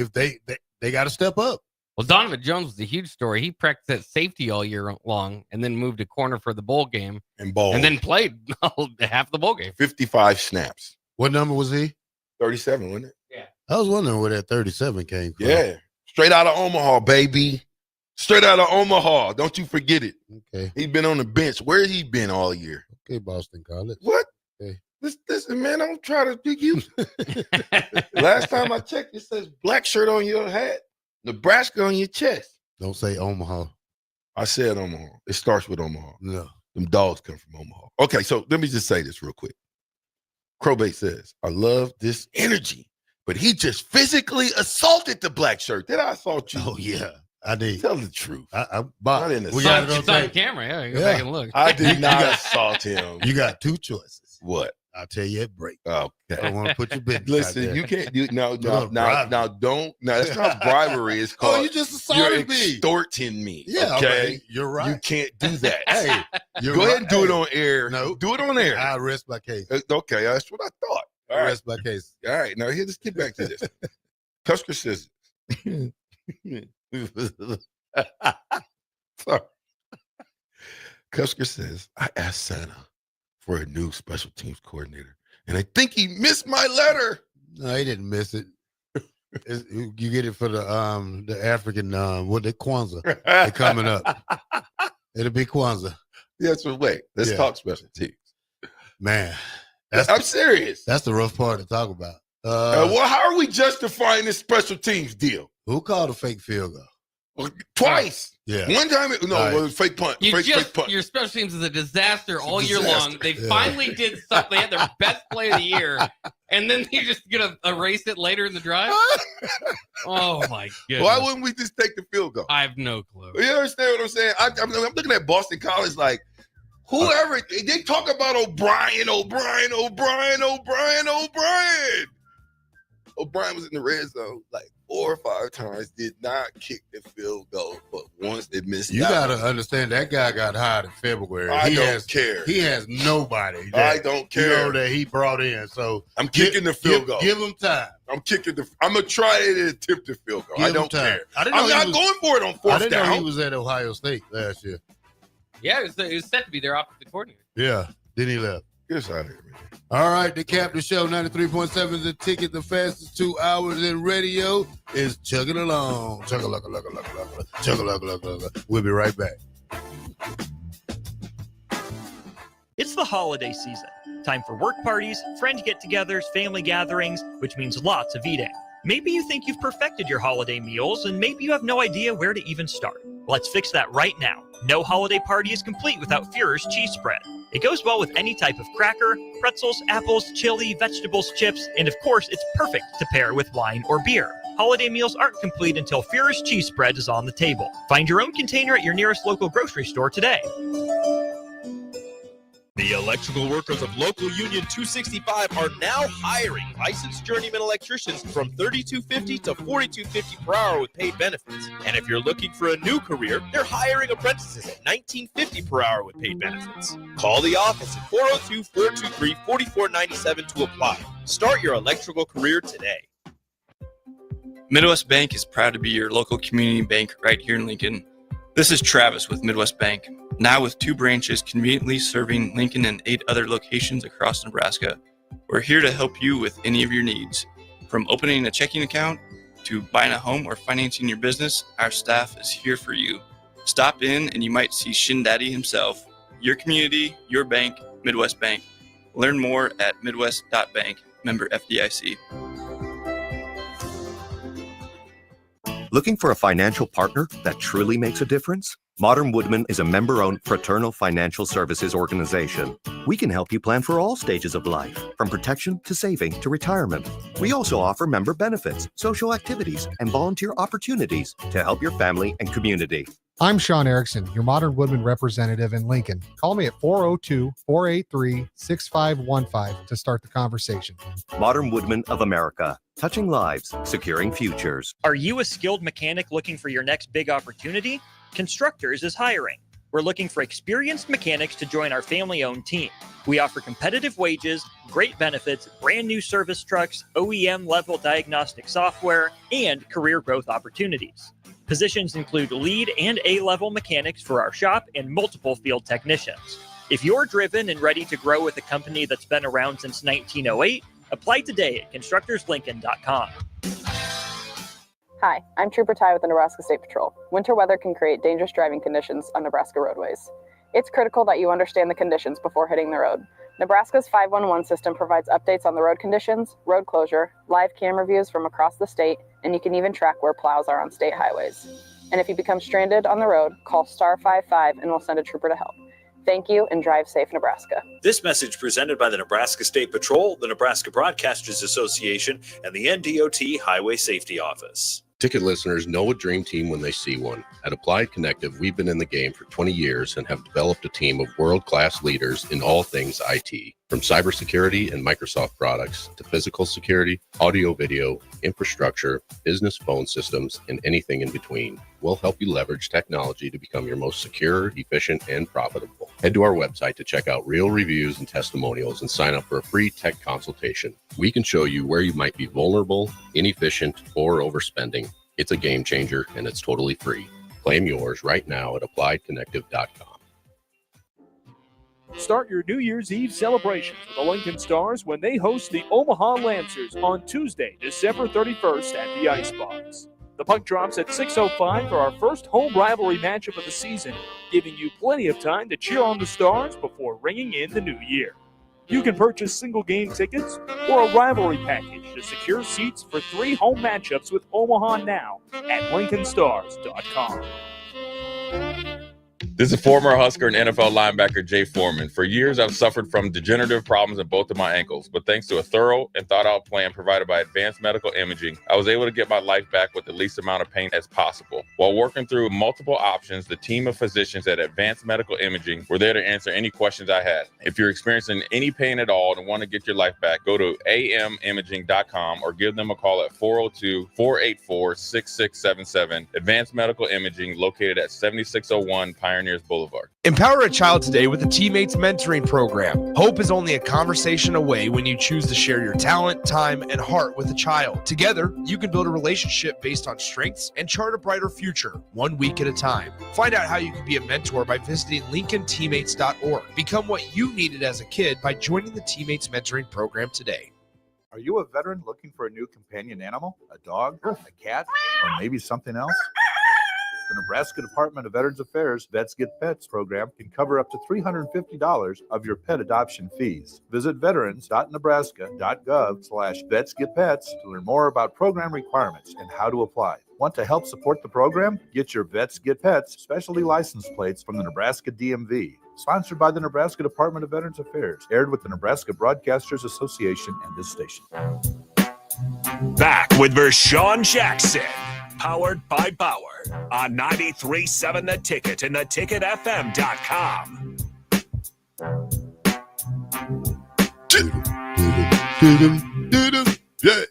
got to step up. Well, Donovan Jones was a huge story. He practiced at safety all year long and then moved to corner for the bowl game. And then played half the bowl game. 55 snaps. What number was he? 37, wasn't it? Yeah. I was wondering where that 37 came from. Yeah. Straight out of Omaha, baby. Straight out of Omaha. Don't you forget it. Okay. He's been on the bench. Where he been all year? Okay, Boston College. What? Okay. Listen, man, don't try to pick you. Last time I checked, it says black shirt on your hat, Nebraska on your chest. Don't say Omaha. I said Omaha. It starts with Omaha. No. Them dogs come from Omaha. Okay, so let me just say this real quick. Crowbait says, I love this energy, but he just physically assaulted the black shirt. Did I assault you? Oh, yeah. I did. Tell the truth. Bob, We got it on camera. Yeah, go back and look. I did not assault him. You got two choices. What? I'll tell you at break. Okay. I don't want to put your business Listen, out there. you can't do now. Don't That's not bribery. It's called. you just assaulted You're me. extorting me. Yeah, okay. okay, you're right. You can't do that. Hey, you're go right. ahead and do it Hey, on air. No, do it on air. I rest my case. Okay, that's what I thought. All I right. rest my case. All right, now here, let's get back to this. Cusker says, sorry. Cusker says, I asked Santa for a new special teams coordinator, and I think he missed my letter. No, he didn't miss it. You get it for the African Kwanzaa. They're coming up. It'll be Kwanzaa. Yeah, so wait. Let's talk special teams. Man, I'm serious. That's the rough part to talk about. Well, how are we justifying this special teams deal? Who called a fake field goal? Well, twice. Yeah. One time, it was fake punt. Fake punt. Your special teams is a disaster all year disaster. long. They finally did something. They had their best play of the year, and then they're just gonna erase it later in the drive. Oh my goodness! Why wouldn't we just take the field goal? I have no clue. You understand what I'm saying? I'm looking at Boston College like, whoever they talk about O'Brien was in the red zone like 4 or 5 times, did not kick the field goal, but once they missed You got to understand that guy got hired in February. I don't care. He has nobody. I don't care. That he brought in. So I'm kicking the field goal. Give him time. I'm gonna try to attempt the field goal. I don't care. I'm not going for it on fourth down. I didn't know he was at Ohio State last year. Yeah, it was set to be their offensive coordinator. Yeah. Then he left. Get us out of here, man. All right, the Captain Show, 93.7 The Ticket, the fastest 2 hours in radio is chugging along. Chugga-lugga-lugga-lugga. We'll be right back. It's the holiday season. Time for work parties, friend get-togethers, family gatherings, which means lots of eating. Maybe you think you've perfected your holiday meals, and maybe you have no idea where to even start. Let's fix that right now. No holiday party is complete without Führer's cheese spread. It goes well with any type of cracker, pretzels, apples, chili, vegetables, chips, and of course, it's perfect to pair with wine or beer. Holiday meals aren't complete until Führer's cheese spread is on the table. Find your own container at your nearest local grocery store today. The electrical workers of Local Union 265 are now hiring licensed journeyman electricians from $32.50 to $42.50 per hour with paid benefits. And if you're looking for a new career, they're hiring apprentices at $19.50 per hour with paid benefits. Call the office at 402-423-4497 to apply. Start your electrical career today. Midwest Bank is proud to be your local community bank right here in Lincoln. This is Travis with Midwest Bank. Now with 2 branches conveniently serving Lincoln and 8 other locations across Nebraska, we're here to help you with any of your needs. From opening a checking account to buying a home or financing your business, our staff is here for you. Stop in and you might see Shin Daddy himself. Your community, your bank, Midwest Bank. Learn more at midwest.bank, member FDIC. Looking for a financial partner that truly makes a difference? Modern Woodman is a member-owned fraternal financial services organization. We can help you plan for all stages of life, from protection to saving to retirement. We also offer member benefits, social activities, and volunteer opportunities to help your family and community. I'm Sean Erickson, your Modern Woodman representative in Lincoln. Call me at 402-483-6515 to start the conversation. Modern Woodman of America, touching lives, securing futures. Are you a skilled mechanic looking for your next big opportunity? Constructors is hiring. We're looking for experienced mechanics to join our family-owned team. We offer competitive wages, great benefits, brand new service trucks, OEM-level diagnostic software, and career growth opportunities. Positions include lead and A-level mechanics for our shop and multiple field technicians. If you're driven and ready to grow with a company that's been around since 1908, apply today at constructorslincoln.com. Hi, I'm Trooper Ty with the Nebraska State Patrol. Winter weather can create dangerous driving conditions on Nebraska roadways. It's critical that you understand the conditions before hitting the road. Nebraska's 511 system provides updates on the road conditions, road closure, live camera views from across the state, and you can even track where plows are on state highways. And if you become stranded on the road, call star 55 and we'll send a trooper to help. Thank you and drive safe, Nebraska. This message presented by the Nebraska State Patrol, the Nebraska Broadcasters Association, and the NDOT Highway Safety Office. Ticket listeners know a dream team when they see one. At Applied Connective, we've been in the game for 20 years and have developed a team of world-class leaders in all things IT. From cybersecurity and Microsoft products to physical security, audio-video, infrastructure, business phone systems, and anything in between. We'll help you leverage technology to become your most secure, efficient, and profitable. Head to our website to check out real reviews and testimonials and sign up for a free tech consultation. We can show you where you might be vulnerable, inefficient, or overspending. It's a game changer, and it's totally free. Claim yours right now at appliedconnective.com. Start your New Year's Eve celebrations with the Lincoln Stars when they host the Omaha Lancers on Tuesday, December 31st at the Icebox. The puck drops at 6:05 for our first home rivalry matchup of the season, giving you plenty of time to cheer on the Stars before ringing in the new year. You can purchase single game tickets or a rivalry package to secure seats for 3 home matchups with Omaha now at LincolnStars.com. This is former Husker and NFL linebacker Jay Foreman. For years, I've suffered from degenerative problems in both of my ankles, but thanks to a thorough and thought-out plan provided by Advanced Medical Imaging, I was able to get my life back with the least amount of pain as possible. While working through multiple options, the team of physicians at Advanced Medical Imaging were there to answer any questions I had. If you're experiencing any pain at all and want to get your life back, go to amimaging.com or give them a call at 402-484-6677. Advanced Medical Imaging, located at 7601 Pioneers Boulevard. Empower a child today with a Teammates Mentoring Program. Hope is only a conversation away when you choose to share your talent, time, and heart with a child. Together, you can build a relationship based on strengths and chart a brighter future, 1 week at a time. Find out how you can be a mentor by visiting LincolnTeammates.org. Become what you needed as a kid by joining the Teammates Mentoring Program today. Are you a veteran looking for a new companion animal? A dog, a cat, or maybe something else? The Nebraska Department of Veterans Affairs Vets Get Pets program can cover up to $350 of your pet adoption fees. Visit veterans.nebraska.gov/vetsgetpets to learn more about program requirements and how to apply. Want to help support the program? Get your Vets Get Pets specialty license plates from the Nebraska DMV. Sponsored by the Nebraska Department of Veterans Affairs. Aired with the Nebraska Broadcasters Association and this station. Back with Vershawn Jackson. Powered by Bauer on 93.7 The Ticket and theticketfm.com. Yeah.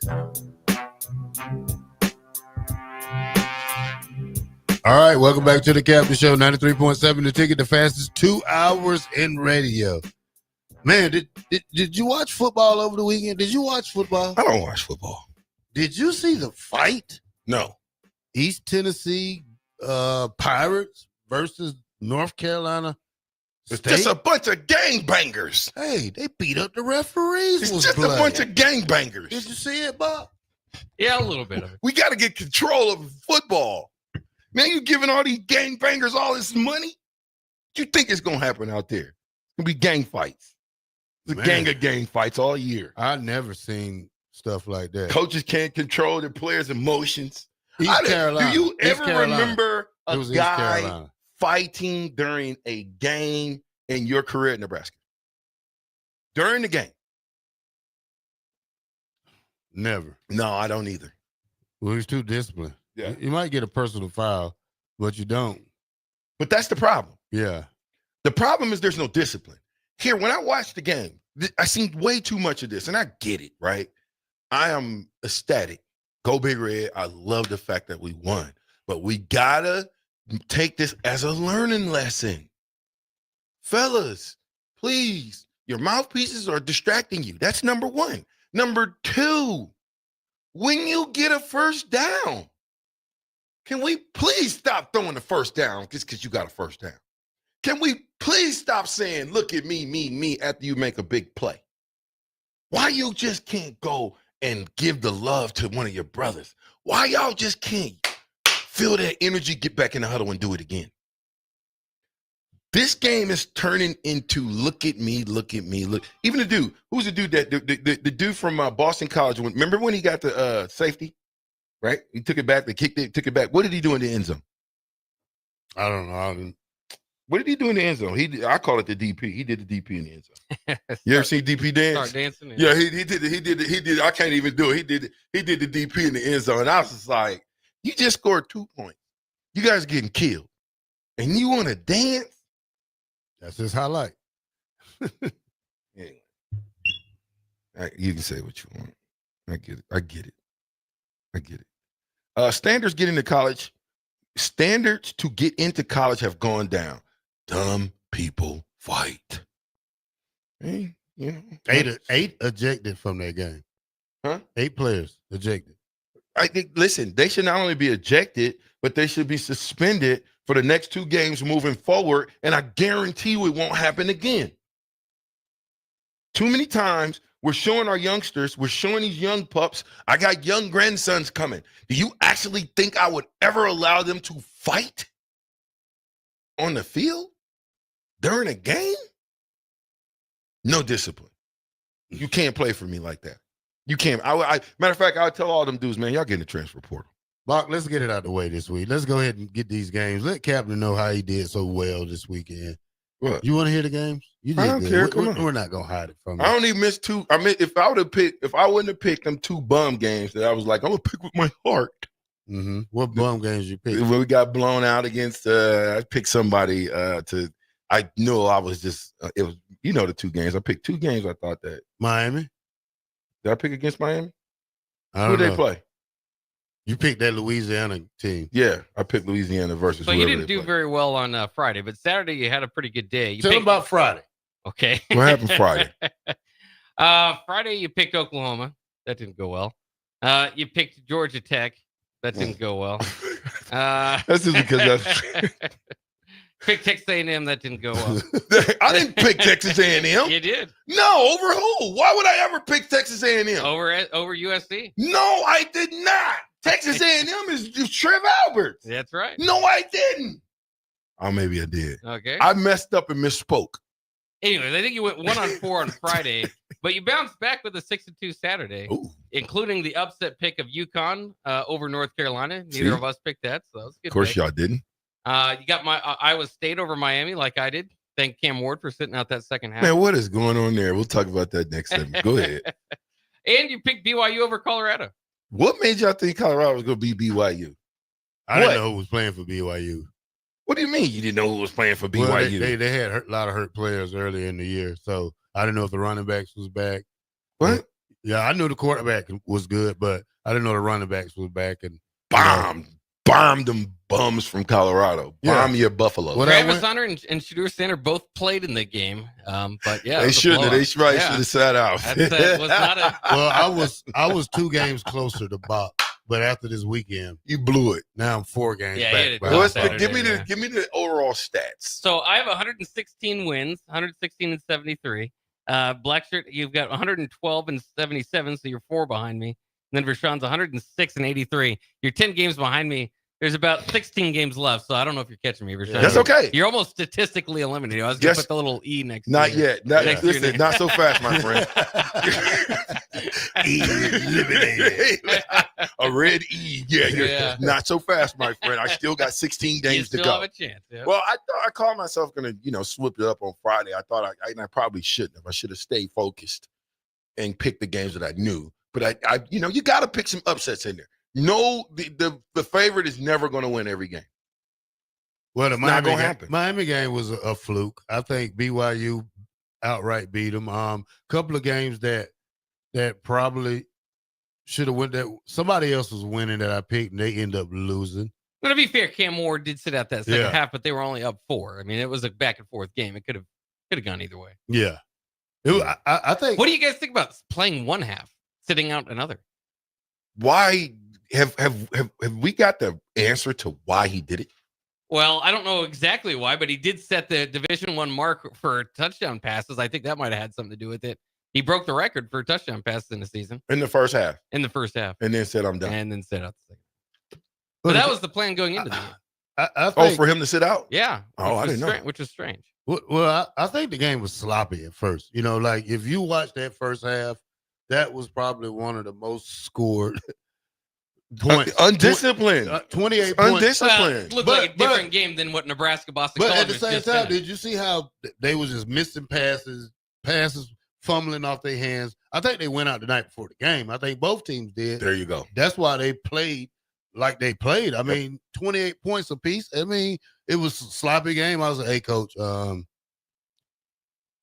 All right, welcome back to the Captain Show, 93.7 The Ticket, the fastest 2 hours in radio. Man, did you watch football over the weekend? Did you watch football? I don't watch football. Did you see the fight? No. East Tennessee Pirates versus North Carolina. It's State? just a bunch of gangbangers. Hey, they beat up the referees. It's was just bloody. a bunch of gangbangers. Did you see it, Bob? Yeah, a little bit of it. We got to get control of football. Man, you giving all these gangbangers all this money? What you think is going to happen out there? It's going to be gang fights. It's a gang of gang fights all year. I've never seen stuff like that. Coaches can't control their players' emotions. East Carolina. Do you East ever Carolina. remember It a was East guy Carolina. fighting during a game in your career at Nebraska? During the game? Never. No, I don't either. Well, he's too disciplined. Yeah. You might get a personal foul, but you don't. But that's the problem. Yeah. The problem is there's no discipline. Here, when I watch the game, I seen way too much of this, and I get it, right? I am ecstatic. Go Big Red. I love the fact that we won. But we gotta take this as a learning lesson. Fellas, please, your mouthpieces are distracting you. That's number one. Number two, when you get a first down, can we please stop throwing the first down just because you got a first down? Can we please stop saying, look at me, me, after you make a big play? Why you just can't go and give the love to one of your brothers? Why y'all just can't feel that energy, get back in the huddle and do it again? This game is turning into look at me, look. Even the dude, who's the dude that the dude from Boston College? Remember when he got the safety, right? He took it back, they kicked it, took it back. What did he do in the end zone? I don't know. What did he do in the end zone? I call it the DP. He did the DP in the end zone. You ever seen DP dance? Start dancing. Yeah, he did. I can't even do it. He did the DP in the end zone. And I was just like, you just scored 2 points. You guys are getting killed, and you want to dance? That's his highlight. Anyway, you can say what you want. I get it. Standards getting to college. Standards to get into college have gone down. Dumb people fight. Hey, you know, Eight ejected from that game. Huh? 8 players ejected. I think. Listen, they should not only be ejected, but they should be suspended for the next 2 games moving forward, and I guarantee you it won't happen again. Too many times we're showing our youngsters, we're showing these young pups, I got young grandsons coming. Do you actually think I would ever allow them to fight on the field during a game? No discipline. You can't play for me like that. You can't. Matter of fact, I'll tell all them dudes, man, y'all get in the transfer portal. Mark, let's get it out the way this week. Let's go ahead and get these games. Let Captain know how he did so well this weekend. What? You want to hear the games? You did I don't good. care. Come on. We're not gonna hide it from you. I only missed 2. I mean, if I wouldn't have picked them 2 bum games that I was like, I'm gonna pick with my heart. Mm-hmm. What bum games you picked? When we got blown out against, I picked somebody I knew I was just, it was, the 2 games. I picked 2 games. I thought that. Miami? Did I pick against Miami? Who they play? You picked that Louisiana team. Yeah, I picked Louisiana versus. So you didn't do very well on Friday, but Saturday you had a pretty good day. Tell them about Friday. Okay. What happened Friday? Friday you picked Oklahoma. That didn't go well. You picked Georgia Tech. That didn't go well. That's just because that's. Picked Texas A&M. That didn't go well. I didn't pick Texas A&M. You did. No, over who? Why would I ever pick Texas A&M? Over USC. No, I did not. Texas A&M is Trev Alberts. That's right. No, I didn't. Oh, maybe I did. Okay. I messed up and misspoke. Anyways, I think you went 1-4 on Friday, but you bounced back with a 6-2 Saturday, including the upset pick of UConn over North Carolina. Neither of us picked that, so that was a good. Of course, pick. y'all didn't. You got my Iowa State over Miami, like I did. Thank Cam Ward for sitting out that second half. Man, what is going on there? We'll talk about that next time. Go ahead. And you picked BYU over Colorado. What made y'all think Colorado was going to be BYU? I didn't know who was playing for BYU. What do you mean you didn't know who was playing for BYU? Well, they had a lot of hurt players earlier in the year, so I didn't know if the running backs was back. What? Yeah, I knew the quarterback was good, but I didn't know the running backs was back. And Bomb them bums from Colorado. Bomb your Buffalo. Travis Hunter and Shadur Sander both played in the game, but yeah, they should have. They should have sat out. Was not a. Well, I was 2 games closer to Bob. But after this weekend, you blew it. Now I'm 4 games back. Give me the overall stats. So I have 116 wins, 116 and 73. Blackshirt, you've got 112 and 77, so you're 4 behind me. And then Vershawn's 106 and 83. You're 10 games behind me. There's about 16 games left, so I don't know if you're catching me, Vershawn. That's okay. You're almost statistically eliminated. I was going to put the little E next to Not you. yet. Listen, not so fast, my friend. Eliminated. A red E. Yeah. Not so fast, my friend. I still got 16 games to go. You still have a chance. Yeah. Well, I thought I called myself going to, swip it up on Friday. I thought I probably shouldn't have. I should have stayed focused and picked the games that I knew. But I you got to pick some upsets in there. No, the favorite is never going to win every game. Well, the not going to happen. Miami game was a fluke. I think BYU outright beat them. Couple of games that probably should have went that somebody else was winning that I picked and they end up losing. But to be fair, Cam Ward did sit out that second half, but they were only up 4. I mean, it was a back and forth game. It could have gone either way. Yeah. I think. What do you guys think about playing one half, sitting out another? Why have we got the answer to why he did it? Well, I don't know exactly why, but he did set the Division I mark for touchdown passes. I think that might have had something to do with it. He broke the record for touchdown passes in the season. In the first half. And then said, I'm done. And then sit out the second. But that was the plan going into the game. I think, for him to sit out? Yeah. Oh, I didn't know. Which was strange. Well, I think the game was sloppy at first. Like if you watch that first half, that was probably one of the most scored points. Undisciplined. 28 points. Undisciplined. Well, it looked like a different game than what Nebraska-Boston But College at the same just time, finished. did you see how they was just missing passes fumbling off their hands? I think they went out the night before the game. I think both teams did. There you go. That's why they played like they played. I mean, 28 points apiece. I mean, it was a sloppy game. I was like, hey, coach,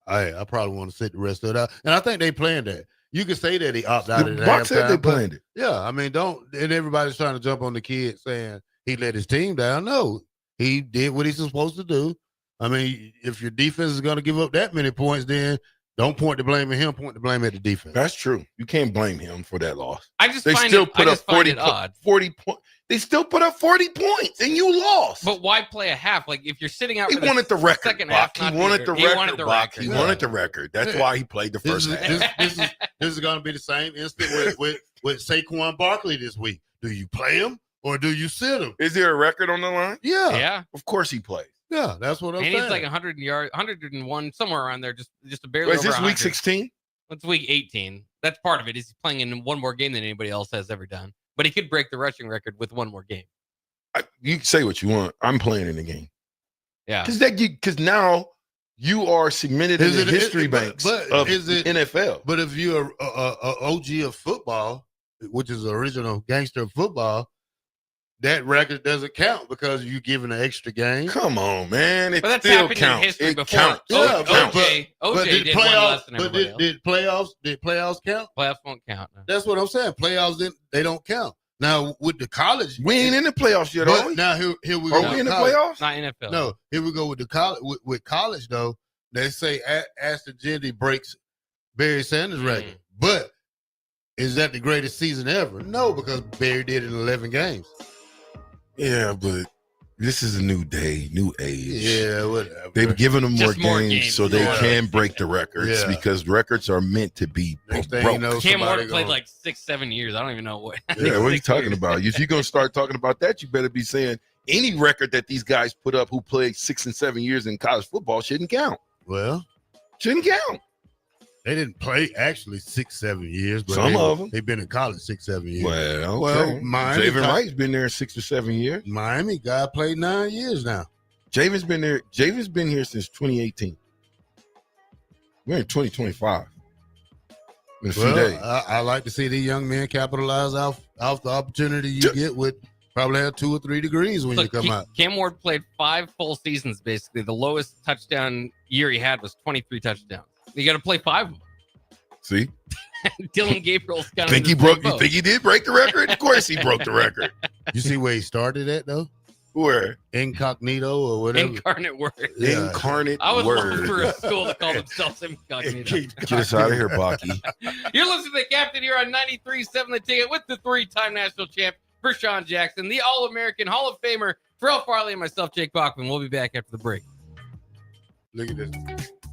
I probably want to sit the rest of it out. And I think they planned that. You could say that he opted out at halftime. Buck said they planned it. Yeah, I mean, and everybody's trying to jump on the kid saying he let his team down. No, he did what he's supposed to do. I mean, if your defense is going to give up that many points, then don't point the blame at him, point the blame at the defense. That's true. You can't blame him for that loss. They still put up 40 points. They still put up 40 points, and you lost. But why play a half? Like, if you're sitting out he for wanted the record, second Buck. half, He wanted the record. He wanted the record. That's why he played the first half. This is going to be the same instant with Saquon Barkley this week. Do you play him or do you sit him? Is there a record on the line? Yeah. Of course he plays. Yeah, that's what I'm saying. And he's like 100 yards, 101, somewhere around there, just a barely. Is this week 16? It's week 18. That's part of it. He's playing in one more game than anybody else has ever done. But he could break the rushing record with one more game. You can say what you want. I'm playing in the game. Yeah. Because now you are cemented in the history banks of NFL. But if you're a OG of football, which is the original gangster of football, that record doesn't count because you're giving an extra game. Come on, man. It that's still happened counts. in history It before. counts. Yeah, OJ did one less than everybody else. Did playoffs count? Playoffs won't count. No. That's what I'm saying. Playoffs, they don't count. Now, with the college. We ain't in the playoffs yet, are we? Now, here we go. Are we in the playoffs? Not NFL. No, here we go with the college. With college, though, they say Ashton Gindy breaks Barry Sanders' record. But is that the greatest season ever? No, because Barry did it in 11 games. Yeah, but this is a new day, new age. Yeah, whatever. They've given them more games so they Yeah. can break the records because records are meant to be broke. Cam Ward played like 6-7 years. I don't even know what. Yeah, what are you talking about? If you're going to start talking about that, you better be saying any record that these guys put up who played 6 and 7 years in college football shouldn't count. Well, shouldn't count. They didn't play actually 6-7 years, but Some of them. They've been in college 6-7 years. Well, Miami Javen Wright's been there 6 or 7 years. Miami guy played 9 years now. Javen's been there. Javen's been here since 2018. We're in 2025. In a few days. I like to see these young men capitalize off the opportunity you get with probably have 2 or 3 degrees when you come out. Cam Ward played 5 full seasons, basically. The lowest touchdown year he had was 23 touchdowns. You got to play 5 of them. See? Dylan Gabriel's kind of. You think he did break the record? Of course he broke the record. You see where he started at, though? Where? Incognito or whatever. Incarnate Word. Yeah. Incarnate I would Word. love for a school to call themselves Incognito. Get us out of here, Baki. You're listening to the Captain here on 93.7 The Ticket with the three-time national champ, Vershawn Jackson, the All-American Hall of Famer, Pharrell Farley, and myself, Jake Bachman. We'll be back after the break. Look at this.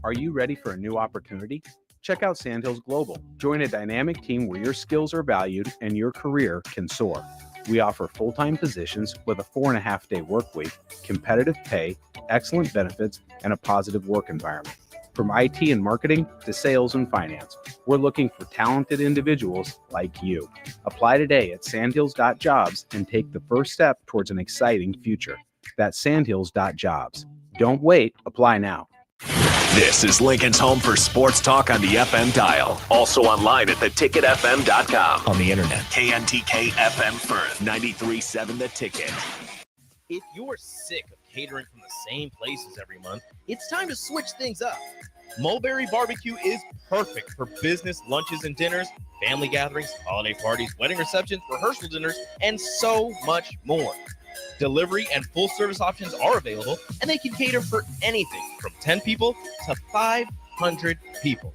Are you ready for a new opportunity? Check out Sandhills Global. Join a dynamic team where your skills are valued and your career can soar. We offer full-time positions with a 4.5-day work week, competitive pay, excellent benefits, and a positive work environment. From IT and marketing to sales and finance, we're looking for talented individuals like you. Apply today at sandhills.jobs and take the first step towards an exciting future. That's sandhills.jobs. Don't wait. Apply now. This is Lincoln's home for sports talk on the FM dial. Also online at theticketfm.com. On the internet. KNTK FM Firth, 93.7 The Ticket. If you're sick of catering from the same places every month, it's time to switch things up. Mulberry Barbecue is perfect for business lunches and dinners, family gatherings, holiday parties, wedding receptions, rehearsal dinners, and so much more. Delivery and full service options are available, and they can cater for anything from 10 people to 500 people.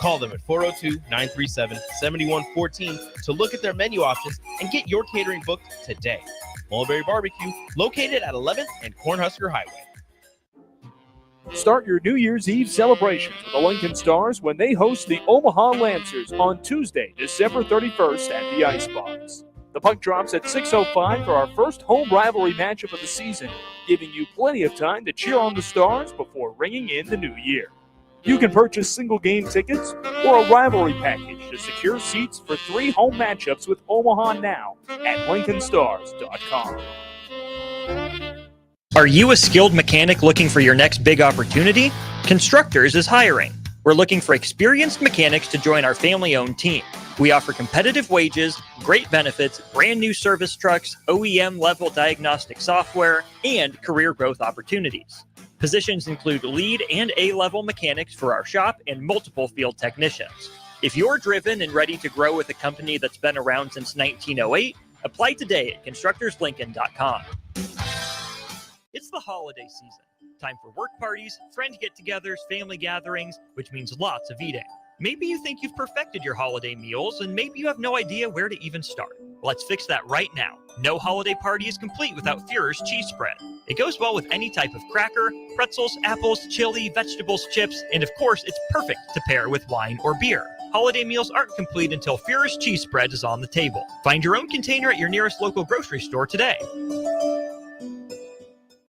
Call them at 402-937-7114 to look at their menu options and get your catering booked today. Mulberry Barbecue, located at 11th and Cornhusker Highway. Start your New Year's Eve celebrations with the Lincoln Stars when they host the Omaha Lancers on Tuesday, December 31st at the Icebox. The puck drops at 6:05 for our first home rivalry matchup of the season, giving you plenty of time to cheer on the Stars before ringing in the new year. You can purchase single game tickets or a rivalry package to secure seats for 3 home matchups with Omaha now at LincolnStars.com. Are you a skilled mechanic looking for your next big opportunity? Constructors is hiring. We're looking for experienced mechanics to join our family-owned team. We offer competitive wages, great benefits, brand new service trucks, OEM-level diagnostic software, and career growth opportunities. Positions include lead and A-level mechanics for our shop and multiple field technicians. If you're driven and ready to grow with a company that's been around since 1908, apply today at constructorslincoln.com. It's the holiday season. Time for work parties, friend get-togethers, family gatherings, which means lots of eating. Maybe you think you've perfected your holiday meals, and maybe you have no idea where to even start. Let's fix that right now. No holiday party is complete without Führer's cheese spread. It goes well with any type of cracker, pretzels, apples, chili, vegetables, chips, and of course, it's perfect to pair with wine or beer. Holiday meals aren't complete until Führer's cheese spread is on the table. Find your own container at your nearest local grocery store today.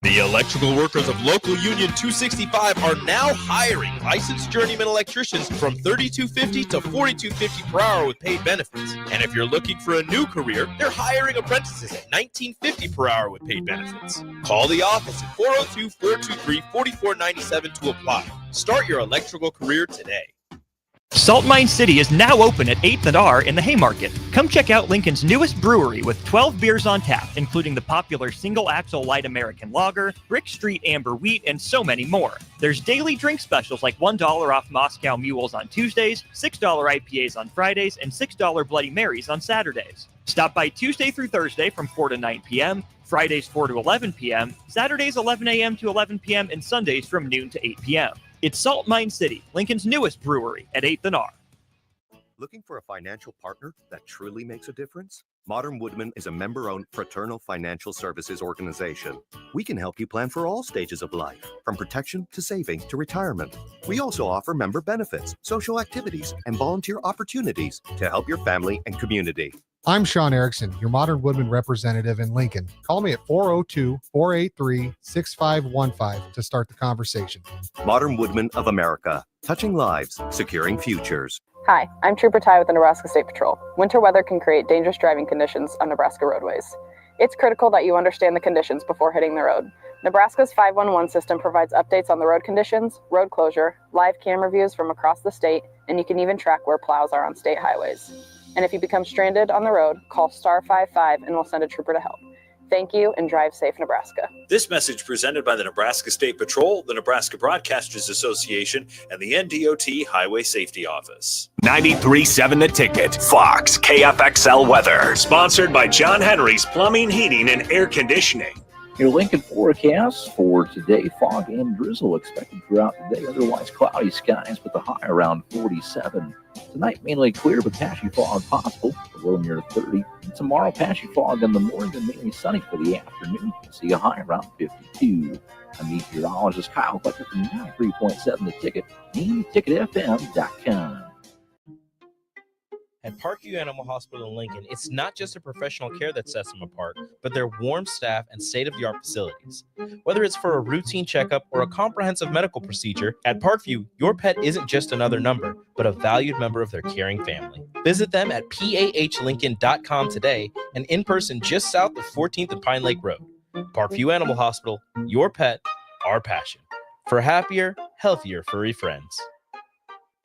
The electrical workers of Local Union 265 are now hiring licensed journeyman electricians from $32.50 to $42.50 per hour with paid benefits. And if you're looking for a new career, they're hiring apprentices at $19.50 per hour with paid benefits. Call the office at 402-423-4497 to apply. Start your electrical career today. Salt Mine City is now open at 8th and R in the Haymarket. Come check out Lincoln's newest brewery with 12 beers on tap, including the popular Single Axle Light American Lager, Brick Street Amber Wheat, and so many more. There's daily drink specials like $1 off Moscow Mules on Tuesdays, $6 IPAs on Fridays, and $6 Bloody Marys on Saturdays. Stop by Tuesday through Thursday from 4 to 9 p.m., Fridays 4 to 11 p.m., Saturdays 11 a.m. to 11 p.m., and Sundays from noon to 8 p.m. It's Salt Mine City, Lincoln's newest brewery at 8th and R. Looking for a financial partner that truly makes a difference? Modern Woodman is a member-owned fraternal financial services organization. We can help you plan for all stages of life, from protection to saving to retirement. We also offer member benefits, social activities, and volunteer opportunities to help your family and community. I'm Sean Erickson, your Modern Woodman representative in Lincoln. Call me at 402-483-6515 to start the conversation. Modern Woodman of America, touching lives, securing futures. Hi, I'm Trooper Ty with the Nebraska State Patrol. Winter weather can create dangerous driving conditions on Nebraska roadways. It's critical that you understand the conditions before hitting the road. Nebraska's 511 system provides updates on the road conditions, road closure, live camera views from across the state, and you can even track where plows are on state highways. And if you become stranded on the road, call star 55 and we'll send a trooper to help. Thank you and drive safe, Nebraska. This message presented by the Nebraska State Patrol, the Nebraska Broadcasters Association, and the NDOT Highway Safety Office. 93.7 The Ticket. Fox KFXL weather. Sponsored by John Henry's Plumbing, Heating, and Air Conditioning. Your Lincoln forecast for today: fog and drizzle expected throughout the day. Otherwise, cloudy skies with a high around 47. Tonight, mainly clear with patchy fog possible, a low near 30. And tomorrow, patchy fog in the morning and mainly sunny for the afternoon. You'll see a high around 52. I'm meteorologist Kyle Bucker from 93.7 The Ticket and ticketfm.com. At Parkview Animal Hospital in Lincoln, it's not just a professional care that sets them apart, but their warm staff and state-of-the-art facilities. Whether it's for a routine checkup or a comprehensive medical procedure, at Parkview, your pet isn't just another number, but a valued member of their caring family. Visit them at pahlincoln.com today and in person just south of 14th and Pine Lake Road. Parkview Animal Hospital, your pet, our passion. For happier, healthier furry friends.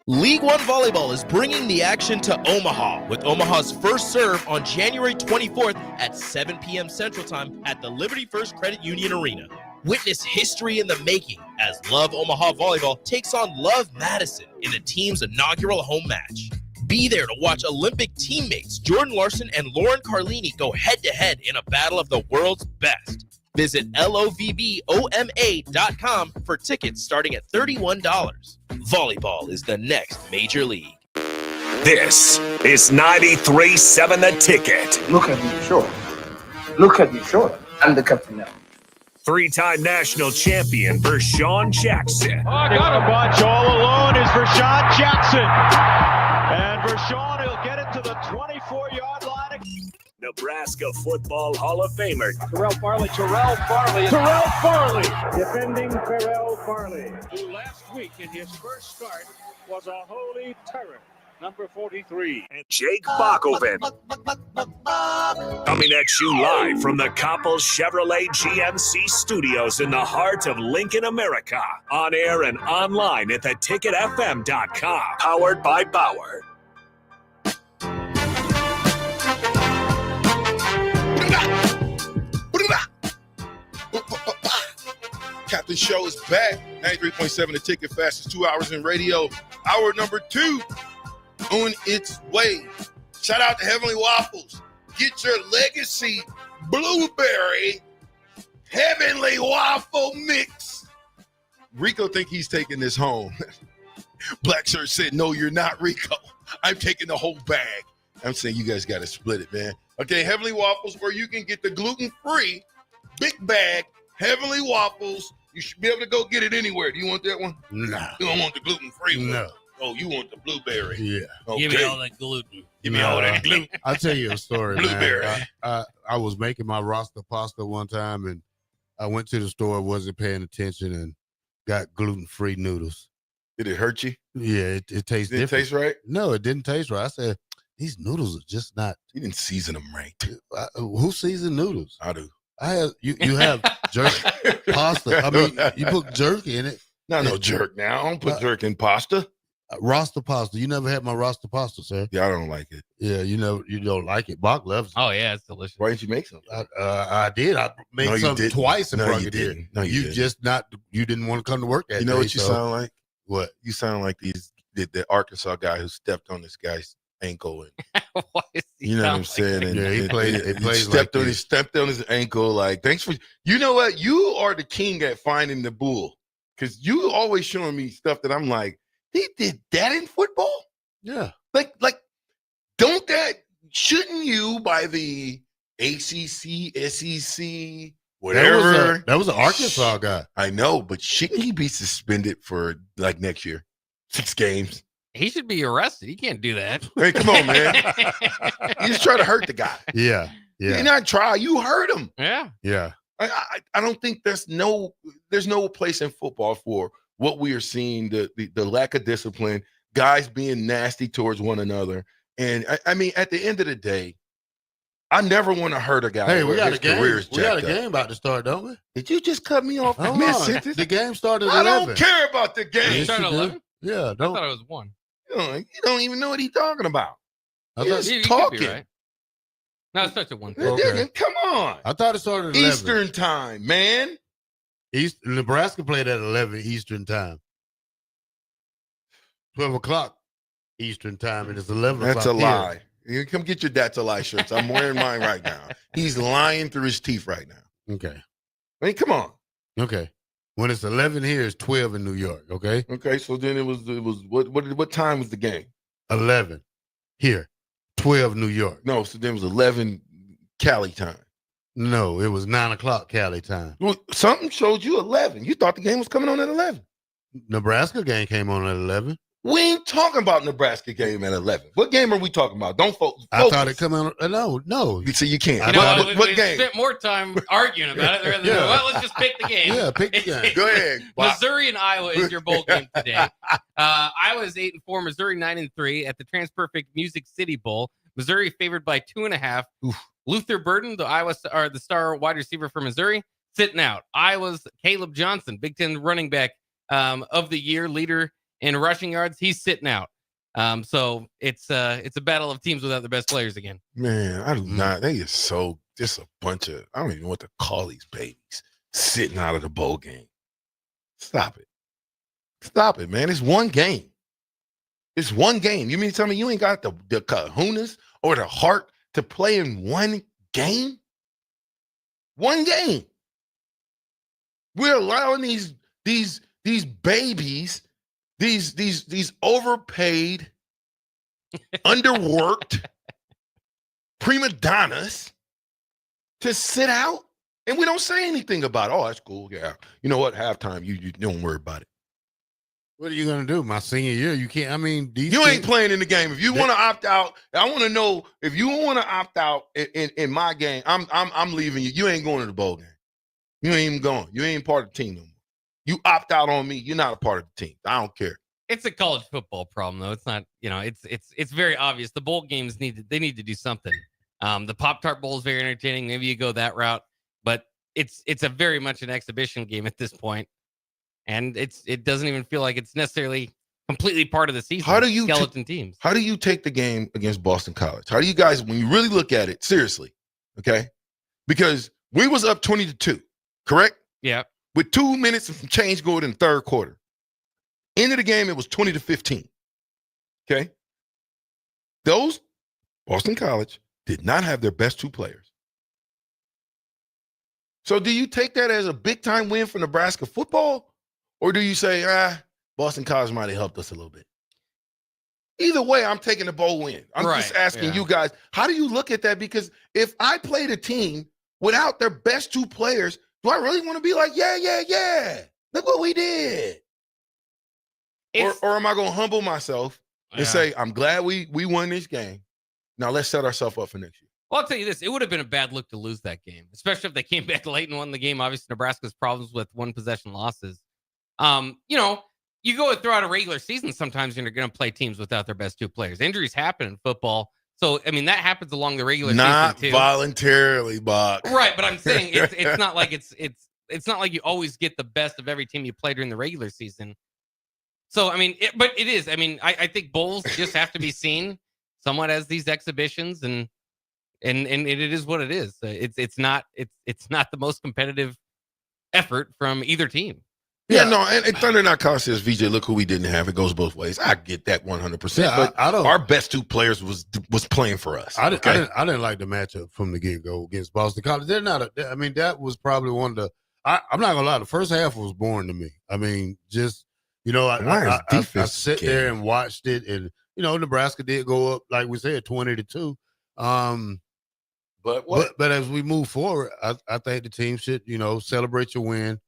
League One Volleyball is bringing the action to Omaha with Omaha's first serve on January 24th at 7 p.m. Central Time at the Liberty First Credit Union Arena. Witness history in the making as Love Omaha Volleyball takes on Love Madison in the team's inaugural home match. Be there to watch Olympic teammates Jordan Larson and Lauren Carlini go head-to-head in a battle of the world's best. Visit lovoma.com for tickets starting at $31. Volleyball is the next major league. This is 93.7 The Ticket. Look at me short. Look at me short. I'm the captain now. Three-time national champion Vershawn Jackson. Oh, I got a bunch all alone is Vershawn Jackson. And Vershawn will get it to the 24-yard line. Nebraska Football Hall of Famer Terrell Farley, defending Terrell Farley, who last week in his first start was a holy terror, number 43. and Jake Bakoven. Coming at you live from the Coppell Chevrolet GMC studios in the heart of Lincoln, America. On air and online at theticketfm.com. Powered by Bauer. Captain Show is back. 93.7 The Ticket, fastest 2 hours in radio. Hour number 2 on its way. Shout out to Heavenly Waffles. Get your legacy blueberry Heavenly Waffle mix. Rico think he's taking this home. Black Shirt said, no, you're not, Rico. I'm taking the whole bag. I'm saying you guys got to split it, man. Okay, Heavenly Waffles, where you can get the gluten-free big bag Heavenly Waffles. You should be able to go get it anywhere. Do you want that one? No. You don't want the gluten-free one? No. Oh, you want the blueberry? Yeah. Okay. Give me all that gluten. Give me all that gluten. I'll tell you a story, Blueberry. man. I was making my roster pasta one time, and I went to the store, wasn't paying attention, and got gluten-free noodles. Did it hurt you? Yeah, it tastes Did it different. taste right? No, it didn't taste right. I said, these noodles are just not. You didn't season them right. Who seasons noodles? I do. You have jerk pasta. I mean, you put jerk in it. No jerk now. I don't put jerk in pasta. Roster pasta. You never had my roster pasta, sir. Yeah, I don't like it. Yeah, you don't like it. Bach loves it. Oh yeah, it's delicious. Why didn't you make some? I did. I made No, you some didn't. twice and No, Bronco you did. didn't. No, you didn't. just not. You didn't want to come to work that You know day, what you so- sound like? What? You sound like the Arkansas guy who stepped on this guy's ankle and Why does he you know what sound I'm like saying? that? And, Yeah, he plays stepped like on this. stepped on his ankle. Like, thanks for you know what? You are the king at finding the bull. Because you always showing me stuff that I'm like, he did that in football? Yeah. Like, don't shouldn't you by the ACC, SEC, whatever? That was an Arkansas guy. I know, but shouldn't he be suspended for like next year? 6 games. He should be arrested. He can't do that. Hey, come on, man. You just try to hurt the guy. Yeah. You're not try. You hurt him. Yeah. Yeah. I don't think there's no place in football for what we are seeing, the lack of discipline, guys being nasty towards one another. And I mean, at the end of the day, I never want to hurt a guy. Hey, we got his a game. career's We got a jacked up. game about to start, don't we? Did you just cut me off? Hold mid-sentence? on. The game started at I 11. don't care about the game. Yes, Started you do. 11? Yeah. I Don't. thought it was 1. You don't even know what he's talking about. I He's thought, just You could be talking. right. No, it starts at 1. Okay. Come on. I thought it started at 11. Eastern time, man. Nebraska played at 11 Eastern time. 12 o'clock Eastern time, and it's 11 That's o'clock a here. lie. You come get your That's a Lie shirts. I'm wearing mine right now. He's lying through his teeth right now. Okay. I mean, come on. Okay. When it's 11 here, it's 12 in New York. Okay. Okay, so then it was what time was the game? 11 here, 12 New York. No, so then it was 11 Cali time. No, it was 9 o'clock Cali time. Well, something showed you 11. You thought the game was coming on at 11. Nebraska game came on at 11. We ain't talking about Nebraska game at 11. What game are we talking about? Don't focus. I thought it come on. No. So you can't. We game? spent more time arguing about it rather than, well, let's just pick the game. Yeah, pick the game. Go ahead. Missouri and Iowa is your bowl game today. Iowa's 8-4, Missouri 9-3 at the TransPerfect Music City Bowl. Missouri favored by 2.5. Luther Burden, the star wide receiver for Missouri, sitting out. Iowa's Caleb Johnson, Big Ten running back of the year, leader in rushing yards. He's sitting out. So it's a battle of teams without their best players again. Man, I do not. They is so just a bunch of, I don't even know what to call these babies sitting out of the bowl game. Stop it. Stop it, man. It's one game. It's one game. You mean to tell me you ain't got the kahunas or the heart to play in one game? One game. We're allowing these babies, these overpaid, underworked prima donnas to sit out, and we don't say anything about, oh, that's cool. Yeah. You know what? Halftime, you don't worry about it. What are you gonna do? My senior year, you can't. I mean, you ain't playing in the game. If you want to opt out, I want to know if you want to opt out in my game. I'm leaving you. You ain't going to the bowl game. You ain't even going. You ain't part of the team no more. You opt out on me. You're not a part of the team. I don't care. It's a college football problem, though. It's not. It's very obvious. The bowl games need to do something. The Pop-Tart Bowl is very entertaining. Maybe you go that route, but it's a very much an exhibition game at this point. And it doesn't even feel like it's necessarily completely part of the season. How do you skeleton teams? How do you take the game against Boston College? How do you guys, when you really look at it seriously, okay? Because we was up 20-2, correct? Yeah. With 2 minutes of change going in the third quarter. End of the game, it was 20-15. Okay. Those Boston College did not have their best two players. So do you take that as a big time win for Nebraska football? Or do you say, Boston College might have helped us a little bit? Either way, I'm taking the bowl win. I'm just asking you guys, how do you look at that? Because if I played a team without their best two players, do I really want to be like, yeah, look what we did? Or am I going to humble myself and say, I'm glad we won this game. Now let's set ourselves up for next year. Well, I'll tell you this. It would have been a bad look to lose that game, especially if they came back late and won the game. Obviously, Nebraska's problems with one possession losses. You go throughout a regular season, sometimes you're going to play teams without their best two players. Injuries happen in football. So, I mean, that happens along the regular season too. Not voluntarily, Bob. Right, but I'm saying it's not like it's not like you always get the best of every team you play during the regular season. So, I mean, but it is. I mean, I think bowls just have to be seen somewhat as these exhibitions, and it is what it is. It's not the most competitive effort from either team. Yeah, no, and Thunder Not College says, VJ, look who we didn't have. It goes both ways. I get that 100%. Yeah, but I don't. Our best two players was playing for us. I didn't like the matchup from the get-go against Boston College. They're not. That was probably one of the. I'm not gonna lie. The first half was boring to me. I mean, just I sit there and watched it, and Nebraska did go up, like we said, 20-2. But as we move forward, I think the team should celebrate your win.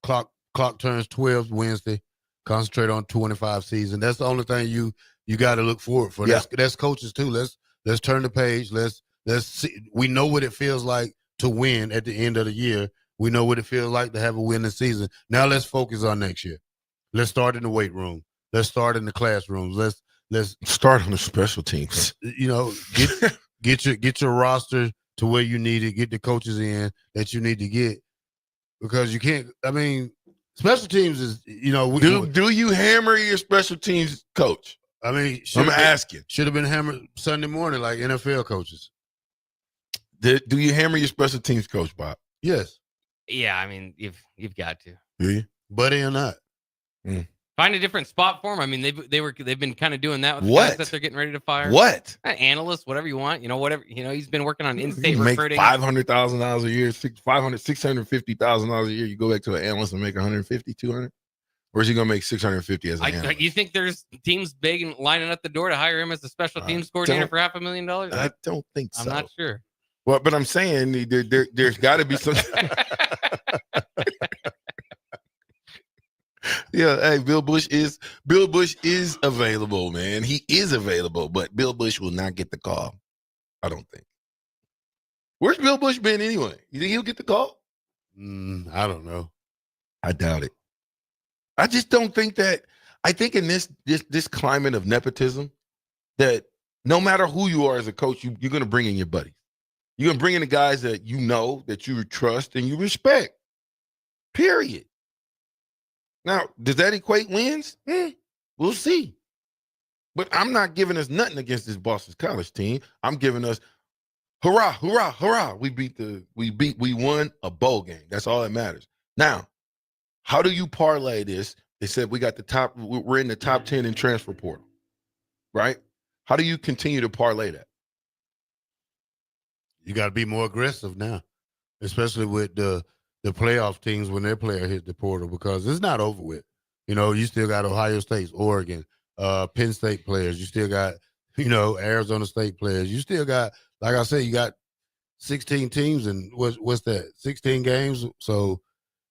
Clock turns 12 Wednesday. Concentrate on 25 season. That's the only thing you got to look forward for. Yeah. That's coaches too. Let's turn the page. Let's see. We know what it feels like to win at the end of the year. We know what it feels like to have a winning season. Now let's focus on next year. Let's start in the weight room. Let's start in the classrooms. Let's start on the special teams. Get your roster to where you need it. Get the coaches in that you need to get. Because you can't, special teams is, do you hammer your special teams coach? I'm asking. Should have been hammered Sunday morning like NFL coaches. Do you hammer your special teams coach, Bob? Yes. Yeah, you've got to. Do you? Buddy or not. Find a different spot for him. I mean, they've been kind of doing that with the What? guys that they're getting ready to fire. What? Analyst, whatever you want. Whatever. He's been working on You in-state make recruiting. $500,000 a year, $650,000 a year. You go back to an analyst and make 150, 200. Or is he going to make 650 as an analyst? You think there's teams big and lining up the door to hire him as a special teams coordinator for $500,000? I don't think so. I'm not sure. Well, but I'm saying there's got to be some. Yeah, hey, Bill Bush is available, man. He is available, but Bill Bush will not get the call. I don't think. Where's Bill Bush been anyway? You think he'll get the call? I don't know. I doubt it. I just don't think that. I think in this climate of nepotism, that no matter who you are as a coach, you're going to bring in your buddies. You're going to bring in the guys that you know, that you trust, and you respect. Period. Now, does that equate wins? We'll see. But I'm not giving us nothing against this Boston College team. I'm giving us hurrah, hurrah, hurrah. We won a bowl game. That's all that matters. Now, how do you parlay this? They said we're in the top 10 in transfer portal, right? How do you continue to parlay that? You got to be more aggressive now, especially with the playoff teams when their player hit the portal, because it's not over with. You still got Ohio State, Oregon, Penn State players. You still got, Arizona State players. You still got, like I said, you got 16 teams and what's that? 16 games. So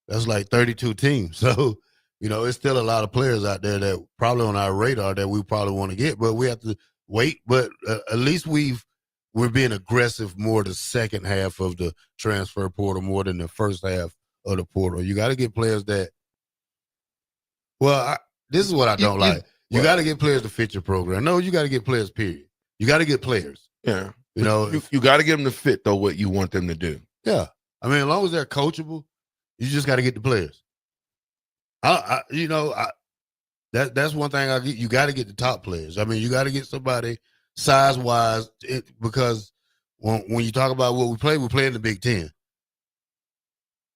that's like 32 teams. So, it's still a lot of players out there that probably on our radar that we probably want to get, but we have to wait. But at least we're being aggressive more the second half of the transfer portal more than the first half of the portal. You got to get players that, this is what I don't like. You got to get players to fit your program. No, you got to get players, period. You got to get players. Yeah. You got to get them to fit, though, what you want them to do. Yeah. I mean, as long as they're coachable, you just got to get the players. That's one thing you got to get the top players. I mean, you got to get somebody size-wise, because when you talk about what we play in the Big Ten.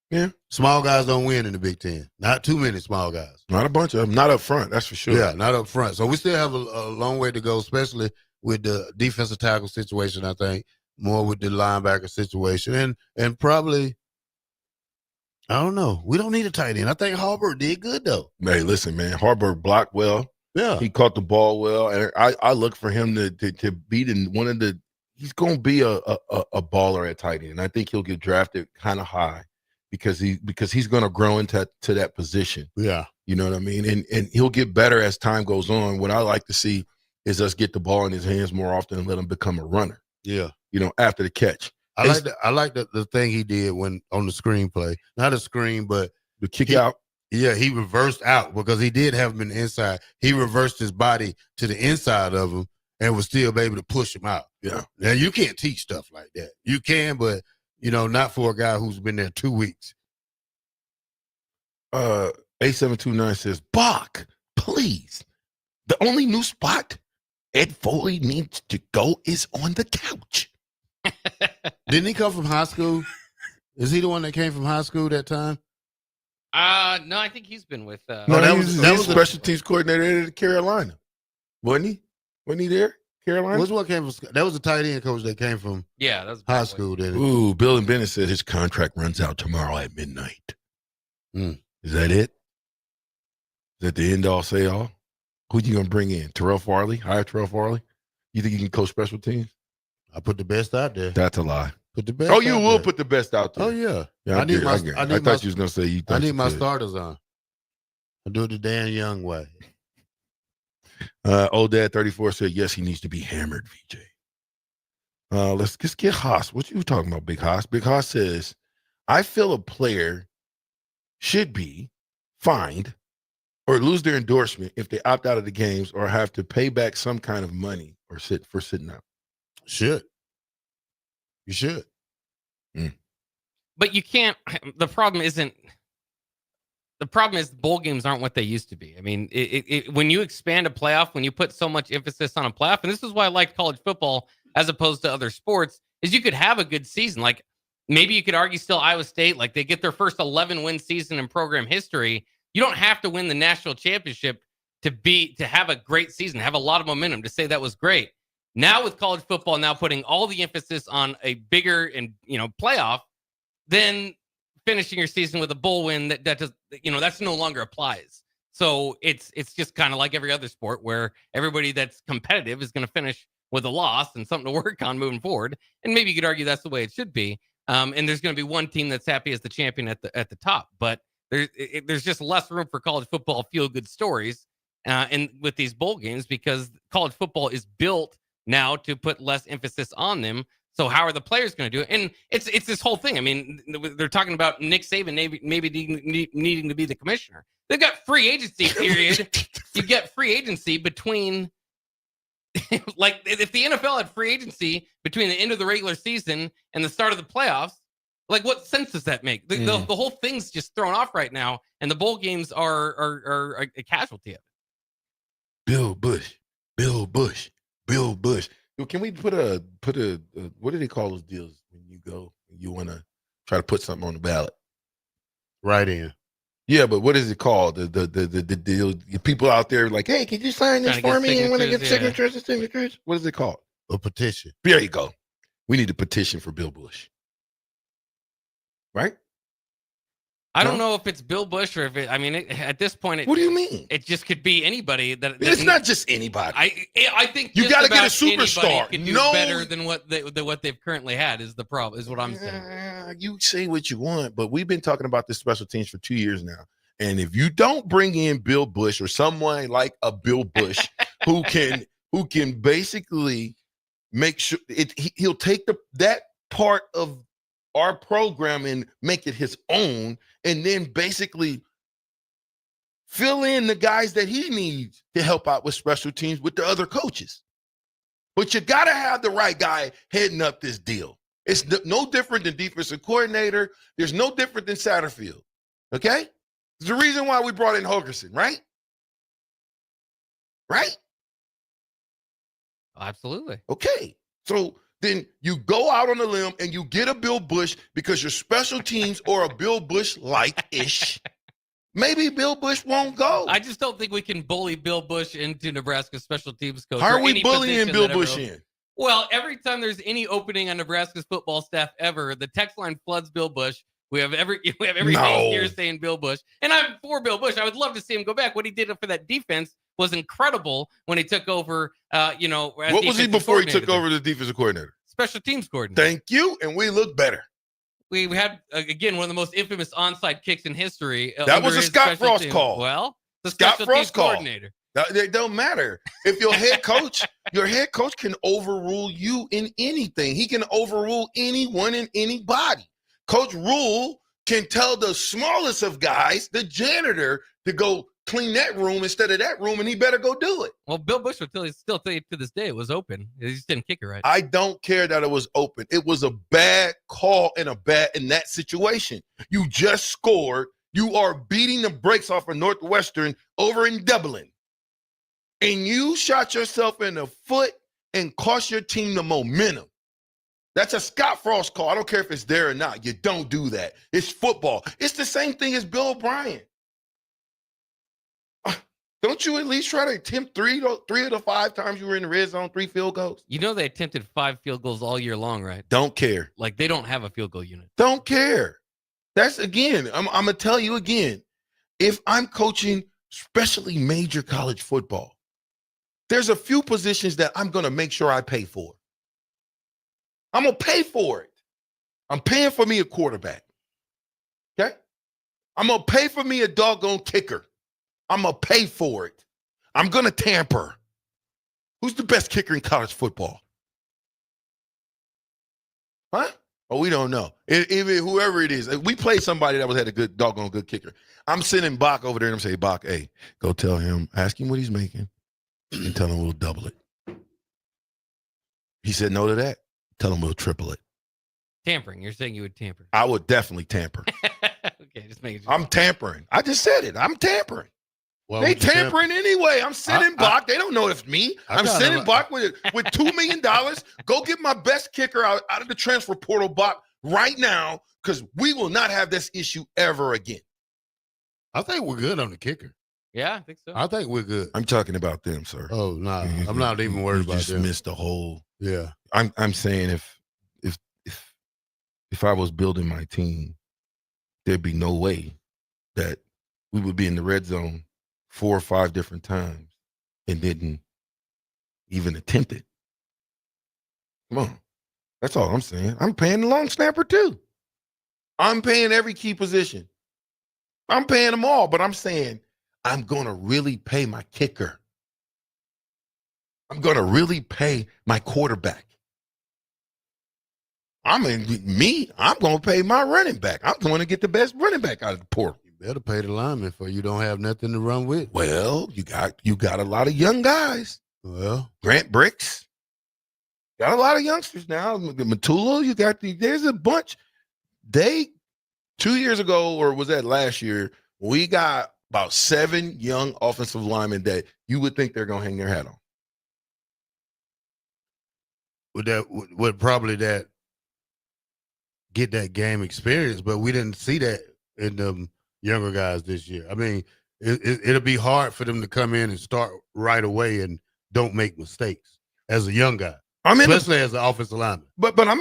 Yeah. Small guys don't win in the Big Ten. Not too many small guys. Not a bunch of them. Not up front, that's for sure. Yeah, not up front. So we still have a long way to go, especially with the defensive tackle situation, I think, more with the linebacker situation. And probably, I don't know. We don't need a tight end. I think Harbaugh did good, though. Hey, listen, man. Harbaugh blocked well. Yeah. He caught the ball well. And I look for him to beat in one of the – he's going to be a baller at tight end. I think he'll get drafted kind of high because he's going to grow into that position. Yeah. You know what I mean? And he'll get better as time goes on. What I like to see is us get the ball in his hands more often and let him become a runner. Yeah. After the catch. I like the thing he did when on the screenplay. Not a screen, but the kick out. Yeah, he reversed out because he did have him in the inside. He reversed his body to the inside of him and was still able to push him out. Yeah. Now, you can't teach stuff like that. You can, but, not for a guy who's been there 2 weeks. A729 says, Bach, please. The only new spot Ed Foley needs to go is on the couch. Didn't he come from high school? Is he the one that came from high school that time? No, I think he's been with. That was special teams coordinator at Carolina, wasn't he? Wasn't he there? Carolina. Which one came from? That was the tight end coach that came from. Yeah, that was high school. Then. Ooh, Bill and Bennett said his contract runs out tomorrow at midnight. Is that it? Is that the end all say all? Who you gonna bring in? Terrell Farley? Hire Terrell Farley? You think you can coach special teams? I put the best out there. That's a lie. Put the best. Oh, you will put the best out there. Oh yeah. I thought you was gonna say you. I need my starters on. I do it the Dan Young way. Old Dad 34 said yes, he needs to be hammered. VJ. Let's just get Haas. What you talking about, Big Haas? Big Haas says, I feel a player should be fined or lose their endorsement if they opt out of the games or have to pay back some kind of money or for sitting out. Should. You should. But you can't. The problem is bowl games aren't what they used to be. I mean, when you expand a playoff, when you put so much emphasis on a playoff, and this is why I like college football as opposed to other sports, is you could have a good season. Like maybe you could argue still Iowa State, like they get their first 11-win season in program history. You don't have to win the national championship to have a great season, have a lot of momentum, to say that was great. Now with college football now putting all the emphasis on a bigger and playoff, then finishing your season with a bowl win that does that's no longer applies. So it's just kind of like every other sport where everybody that's competitive is going to finish with a loss and something to work on moving forward. And maybe you could argue that's the way it should be. And there's going to be one team that's happy as the champion at the top, but there's just less room for college football feel good stories and with these bowl games, because college football is built now to put less emphasis on them. So how are the players going to do it? And it's this whole thing. I mean, they're talking about Nick Saban maybe needing to be the commissioner. They've got free agency period. You get free agency between, like, if the NFL had free agency between the end of the regular season and the start of the playoffs, like, what sense does that make? The whole thing's just thrown off right now, and the bowl games are a casualty of it. Bill Bush. Yo, can we put a what do they call those deals when you want to try to put something on the ballot? Right in. Yeah, but what is it called? The deal. The people out there like, hey, can you sign this for me? And when I get signatures. What is it called? A petition. There you go. We need a petition for Bill Bush. Right? I don't know if it's Bill Bush or if at this point, what do you mean? It just could be anybody. It's not just anybody. I think you got to get a superstar. Can do better than what they've currently had is the problem. Is what I'm saying. You say what you want, but we've been talking about the special teams for 2 years now. And if you don't bring in Bill Bush or someone like a Bill Bush who can basically make sure he'll take that part of our program and make it his own, and then basically fill in the guys that he needs to help out with special teams with the other coaches. But you got to have the right guy heading up this deal. It's no different than defensive coordinator. There's no different than Satterfield. Okay? There's a reason why we brought in Hogerson, right? Right? Absolutely. Okay. So then you go out on a limb and you get a Bill Bush because your special teams are a Bill Bush-like-ish. Maybe Bill Bush won't go. I just don't think we can bully Bill Bush into Nebraska special teams coach. How are we bullying Bill Bush in? Well, every time there's any opening on Nebraska's football staff ever, the text line floods Bill Bush. We have every face here saying Bill Bush. And I'm for Bill Bush. I would love to see him go back. What he did for that defense was incredible when he took over, what was he before he took over the defensive coordinator? Special teams coordinator. Thank you, and we look better. We had, again, one of the most infamous onside kicks in history. That was a Scott Frost call. Well, the Scott special Frost teams coordinator. It don't matter. If your head coach can overrule you in anything. He can overrule anyone and anybody. Coach Rule can tell the smallest of guys, the janitor, to go clean that room instead of that room, and he better go do it. Well, Bill Bush will still tell you to this day it was open. He just didn't kick it right. I don't care that it was open. It was a bad call in that situation. You just scored. You are beating the brakes off of Northwestern over in Dublin. And you shot yourself in the foot and cost your team the momentum. That's a Scott Frost call. I don't care if it's there or not. You don't do that. It's football. It's the same thing as Bill O'Brien. Don't you at least try to attempt three of the 5 times you were in the red zone, 3 field goals? You know they attempted 5 field goals all year long, right? Don't care. Like, they don't have a field goal unit. Don't care. That's, again, I'm going to tell you again, if I'm coaching especially major college football, there's a few positions that I'm going to make sure I pay for. I'm going to pay for it. I'm paying for me a quarterback. Okay? I'm going to pay for me a doggone kicker. I'm going to pay for it. I'm going to tamper. Who's the best kicker in college football? Huh? Oh, we don't know. Even whoever it is. If we play somebody that had a good doggone good kicker, I'm sending Bach over there and I'm saying, Bach, hey, go tell him, ask him what he's making and tell him we'll double it. He said no to that. Tell him we'll triple it. Tampering. You're saying you would tamper. I would definitely tamper. Okay, just making sure. I'm tampering. I just said it. I'm tampering. Well, they tampering anyway. I'm sending Bach. They don't know it's me. I'm sending Bach with $2 million. Go get my best kicker out of the transfer portal, Bach, right now, because we will not have this issue ever again. I think we're good on the kicker. Yeah, I think so. I think we're good. I'm talking about them, sir. Oh, no. I'm not even worried about just them. missed the whole. Yeah. I'm saying if I was building my team, there'd be no way that we would be in the red zone 4 or 5 different times and didn't even attempt it. Come on. That's all I'm saying. I'm paying the long snapper too. I'm paying every key position. I'm paying them all, but I'm saying I'm going to really pay my kicker. I'm going to really pay my quarterback. I'm going to pay my running back. I'm going to get the best running back out of the portal. You better pay the lineman for you don't have nothing to run with. Well, you got a lot of young guys. Well, Grant Bricks. Got a lot of youngsters now. Matula, there's a bunch. 2 years ago, or was that last year, we got about 7 young offensive linemen that you would think they're going to hang their hat on. Would probably get that game experience, but we didn't see that in the younger guys this year. I mean, it'll be hard for them to come in and start right away and don't make mistakes as a young guy, especially as an offensive lineman. But I'm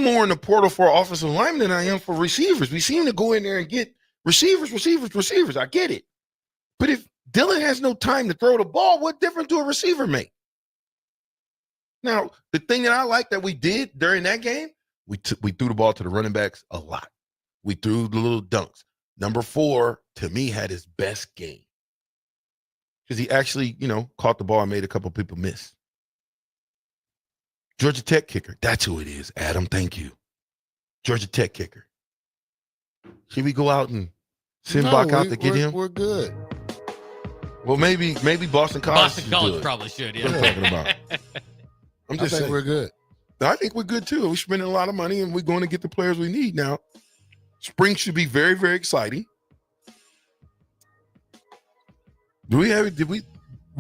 more in the portal for offensive linemen than I am for receivers. We seem to go in there and get receivers. I get it, but if Dylan has no time to throw the ball, what difference do a receiver make? Now, the thing that I like that we did during that game, we threw the ball to the running backs a lot. We threw the little dunks. Number 4, to me, had his best game because he actually, caught the ball and made a couple people miss. Georgia Tech kicker. That's who it is, Adam. Thank you. Georgia Tech kicker. Should we go out and send Bach out to get him? We're good. Well, maybe Boston College. Boston College probably should, yeah. What are you talking about? I'm just saying we're good. I think we're good too. We're spending a lot of money and we're going to get the players we need now. Spring should be very, very exciting. We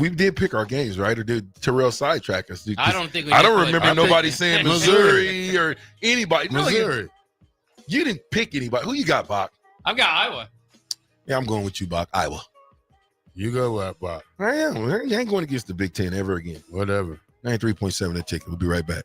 did pick our games, right? Or did Terrell sidetrack us? I don't think we I did don't play remember Boston. nobody saying Missouri or anybody. Missouri. You didn't pick anybody. Who you got, Bach? I've got Iowa. Yeah, I'm going with you, Bach. Iowa. You go with Bach. I am. I ain't going against the Big Ten ever again. Whatever. 93.7 the ticket. We'll be right back.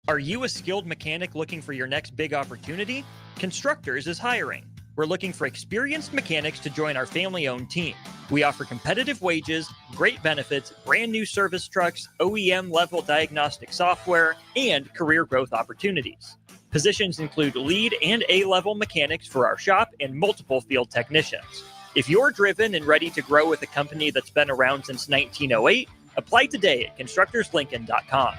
Are you a skilled mechanic looking for your next big opportunity? Constructors is hiring. We're looking for experienced mechanics to join our family-owned team. We offer competitive wages, great benefits, brand new service trucks, OEM-level diagnostic software, and career growth opportunities. Positions include lead and A-level mechanics for our shop and multiple field technicians. If you're driven and ready to grow with a company that's been around since 1908, apply today at constructorslincoln.com.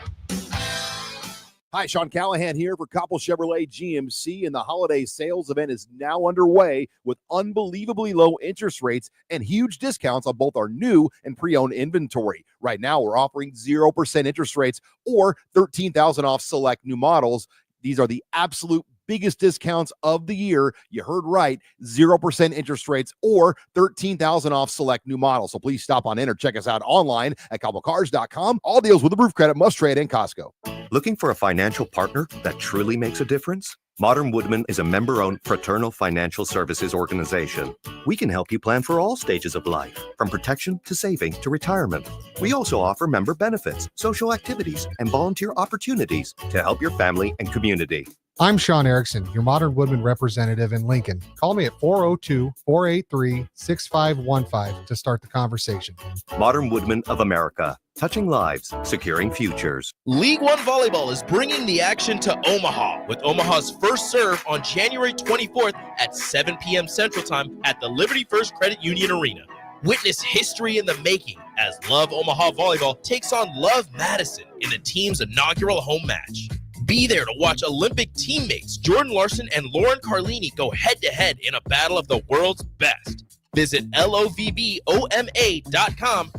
Hi, Sean Callahan here for Coppell Chevrolet GMC, and the holiday sales event is now underway with unbelievably low interest rates and huge discounts on both our new and pre-owned inventory. Right now, we're offering 0% interest rates or $13,000 off select new models. These are the absolute biggest discounts of the year. You heard right, 0% interest rates or $13,000 off select new models. So please stop on in or check us out online at CoppellCars.com. All deals with approved credit must trade in Costco. Looking for a financial partner that truly makes a difference? Modern Woodman is a member-owned fraternal financial services organization. We can help you plan for all stages of life, from protection to saving to retirement. We also offer member benefits, social activities, and volunteer opportunities to help your family and community. I'm Sean Erickson, your Modern Woodman representative in Lincoln. Call me at 402-483-6515 to start the conversation. Modern Woodman of America, touching lives, securing futures. League One Volleyball is bringing the action to Omaha with Omaha's first serve on January 24th at 7 p.m. Central Time at the Liberty First Credit Union Arena. Witness history in the making as Love Omaha Volleyball takes on Love Madison in the team's inaugural home match. Be there to watch Olympic teammates Jordan Larson and Lauren Carlini go head-to-head in a battle of the world's best. Visit LOVBOMA.com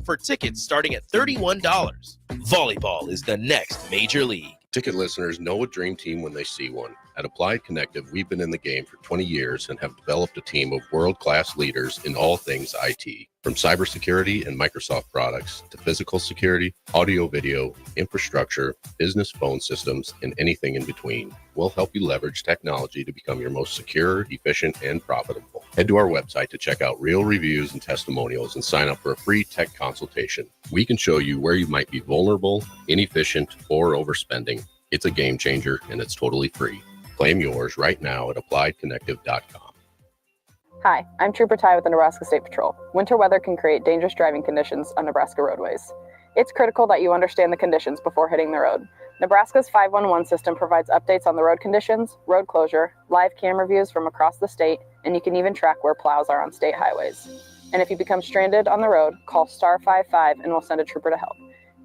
for tickets starting at $31. Volleyball is the next major league. Ticket listeners know a dream team when they see one. At Applied Connective, we've been in the game for 20 years and have developed a team of world-class leaders in all things IT. From cybersecurity and Microsoft products to physical security, audio, video, infrastructure, business phone systems, and anything in between, we'll help you leverage technology to become your most secure, efficient, and profitable. Head to our website to check out real reviews and testimonials and sign up for a free tech consultation. We can show you where you might be vulnerable, inefficient, or overspending. It's a game changer, and it's totally free. Claim yours right now at appliedconnective.com. Hi, I'm Trooper Ty with the Nebraska State Patrol. Winter weather can create dangerous driving conditions on Nebraska roadways. It's critical that you understand the conditions before hitting the road. Nebraska's 511 system provides updates on the road conditions, road closure, live camera views from across the state, and you can even track where plows are on state highways. And if you become stranded on the road, call star 55 and we'll send a trooper to help.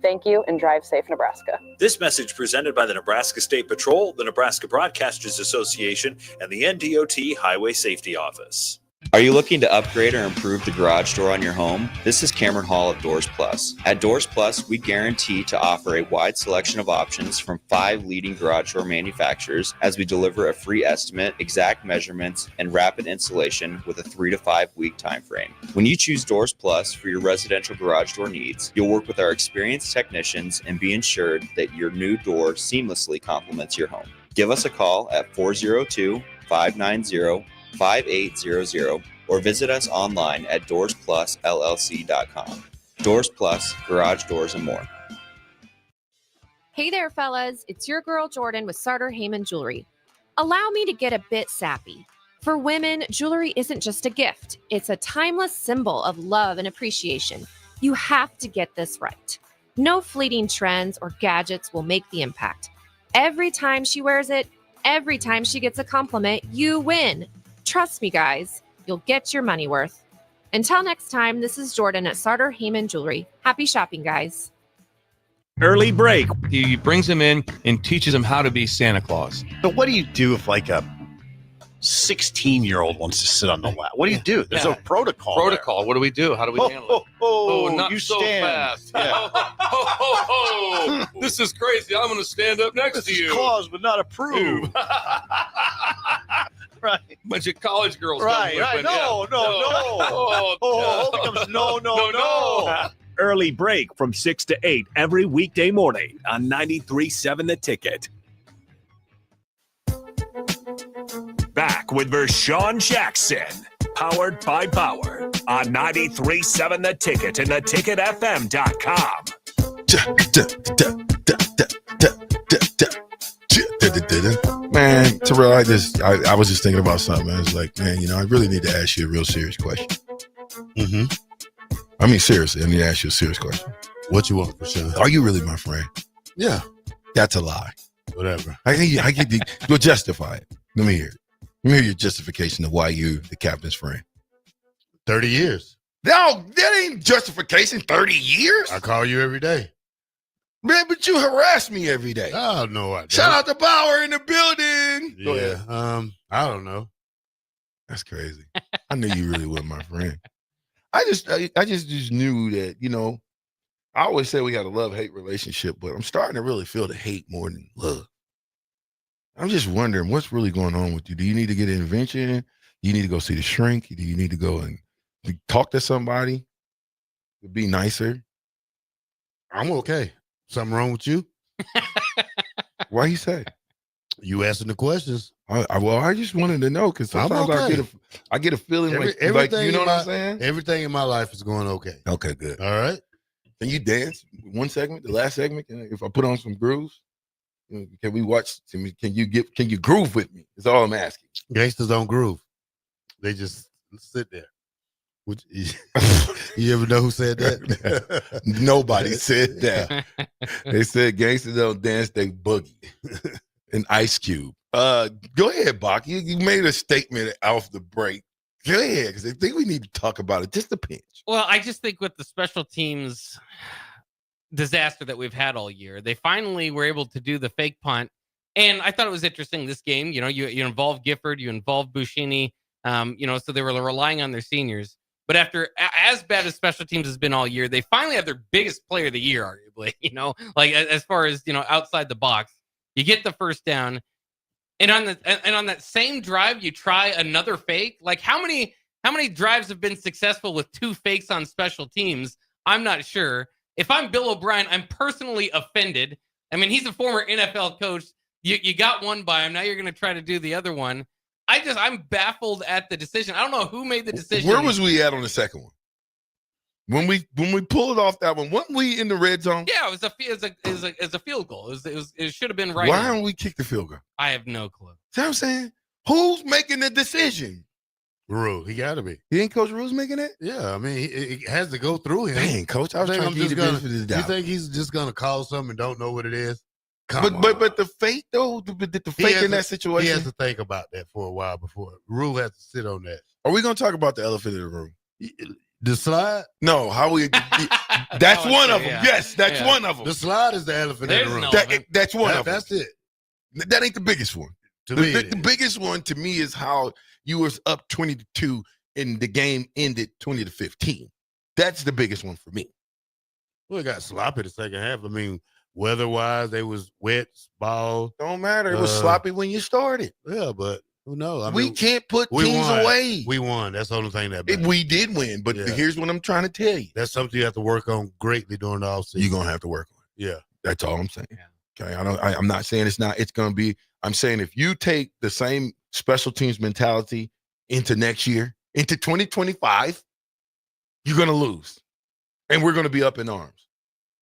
Thank you and drive safe, Nebraska. This message presented by the Nebraska State Patrol, the Nebraska Broadcasters Association, and the NDOT Highway Safety Office. Are you looking to upgrade or improve the garage door on your home? This is Cameron Hall of Doors Plus. At Doors Plus, we guarantee to offer a wide selection of options from 5 leading garage door manufacturers as we deliver a free estimate, exact measurements, and rapid installation with a 3 to 5 week time frame. When you choose Doors Plus for your residential garage door needs, you'll work with our experienced technicians and be ensured that your new door seamlessly complements your home. Give us a call at 402-590-5800 or visit us online at doorsplusllc.com. Doors Plus, garage doors and more. Hey there, fellas. It's your girl Jordan with Sartor Heyman Jewelry. Allow me to get a bit sappy. For women, jewelry isn't just a gift. It's a timeless symbol of love and appreciation. You have to get this right. No fleeting trends or gadgets will make the impact. Every time she wears it, every time she gets a compliment, you win. Trust me, guys, you'll get your money worth. Until next time, this is Jordan at Sartor Heyman Jewelry. Happy shopping, guys. Early break. He brings him in and teaches him how to be Santa Claus. But what do you do if like a 16-year-old wants to sit on the lap? What do you do? There's a protocol. Protocol. What do we do? How do we handle it? Not you so stand. fast. This is crazy. I'm going to stand up next to you. Claus would not approve. Right. Bunch of college girls. Right. No. Oh, becomes no. Early break from 6 to 8 every weekday morning on 93.7 The Ticket. Back with Vershawn Jackson, powered by Bauer on 93.7 The Ticket and theticketfm.com. Man, Terrell, I was just thinking about something. I was like, man, I really need to ask you a real serious question. Mm-hmm. I mean, seriously, I need to ask you a serious question. What you want, Rashawn? Are you really my friend? Yeah. That's a lie. Whatever. You'll justify it. Let me hear it. Let me hear your justification of why you're the captain's friend. 30 years. No, that ain't justification. 30 years? I call you every day. Man, but you harass me every day. Oh, no, I don't. Shout out to Bauer in the building. Go ahead. I don't know. That's crazy. I knew you really were my friend. I just knew that, I always say we got a love-hate relationship, but I'm starting to really feel the hate more than love. I'm just wondering what's really going on with you. Do you need to get an intervention? Do you need to go see the shrink? Do you need to go and talk to somebody to be nicer? I'm okay. Something wrong with you? Why you say? You asking the questions. I just wanted to know because sometimes I get a feeling like you know what I'm saying? Everything in my life is going okay. Okay, good. All right. Can you dance one segment, the last segment? If I put on some grooves, can we watch? Can you groove with me? That's all I'm asking. Gangsters don't groove. They just sit there. You ever know who said that? Nobody said that. They said gangsters don't dance, they boogie. An Ice Cube. Go ahead, Bach. You made a statement off the break. Go ahead, because I think we need to talk about it. Just a pinch. Well, I just think with the special teams disaster that we've had all year, they finally were able to do the fake punt. And I thought it was interesting this game. You involved Gifford, you involved Buschini, so they were relying on their seniors. But after as bad as special teams has been all year, they finally have their biggest player of the year, arguably, as far as, outside the box. You get the first down. And on that same drive, you try another fake. Like how many How many drives have been successful with 2 fakes on special teams? I'm not sure. If I'm Bill O'Brien, I'm personally offended. I mean, he's a former NFL coach. You got one by him. Now you're going to try to do the other one. I'm baffled at the decision. I don't know who made the decision. Where was we at on the second one? When we pulled off that one, weren't we in the red zone? Yeah, it was a field goal. It should have been right. Why don't we kick the field goal? I have no clue. See what I'm saying? Who's making the decision? Rule. He got to be. He ain't Coach Rule's making it? Yeah, I mean, it has to go through him. Dang, Coach, I was trying to give you the benefit of the doubt. You think he's just going to call something and don't know what it is? But the fake, though, the fake in that situation. He has to think about that for a while before. Rule has to sit on that. Are we going to talk about the elephant in the room? The slide? No, how we. That's one of them. Yeah. Yes, that's one of them. The slide is the elephant in the room. That's one of them. That's it. That ain't the biggest one. The biggest one to me is how you was up 20-2 and the game ended 20-15. That's the biggest one for me. Well, it got sloppy the second half. I mean, weather-wise, they was wet, ball. Don't matter. It was sloppy when you started. Yeah, but who knows? We can't put teams away. We won. That's the only thing that matters. We did win, but here's what I'm trying to tell you. That's something you have to work on greatly during the offseason. You're going to have to work on it. Yeah. That's all I'm saying. Yeah. Okay. I'm not saying it's going to be. I'm saying if you take the same special teams mentality into next year, into 2025, you're going to lose. And we're going to be up in arms.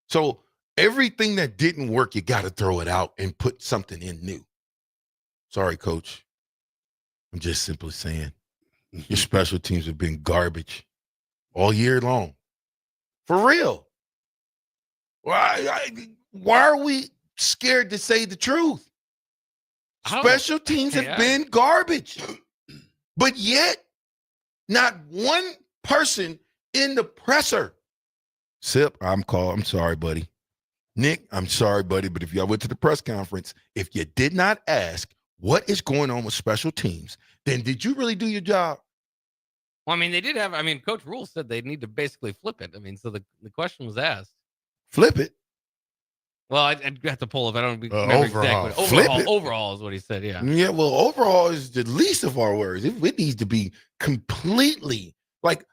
So everything that didn't work, you got to throw it out and put something in new. Sorry, Coach. I'm just simply saying your special teams have been garbage all year long. For real. Why are we scared to say the truth? Special teams have been garbage. But yet, not one person in the presser. Sip, I'm sorry, buddy. Nick, I'm sorry, buddy, but if y'all went to the press conference, if you did not ask what is going on with special teams, then did you really do your job? Well, I mean, they did have, Coach Rule said they need to basically flip it. I mean, so the question was asked. Flip it? Well, I'd have to pull if I don't remember exactly. Overall is what he said, yeah. Yeah, well, overall is the least of our worries. It needs to be completely, like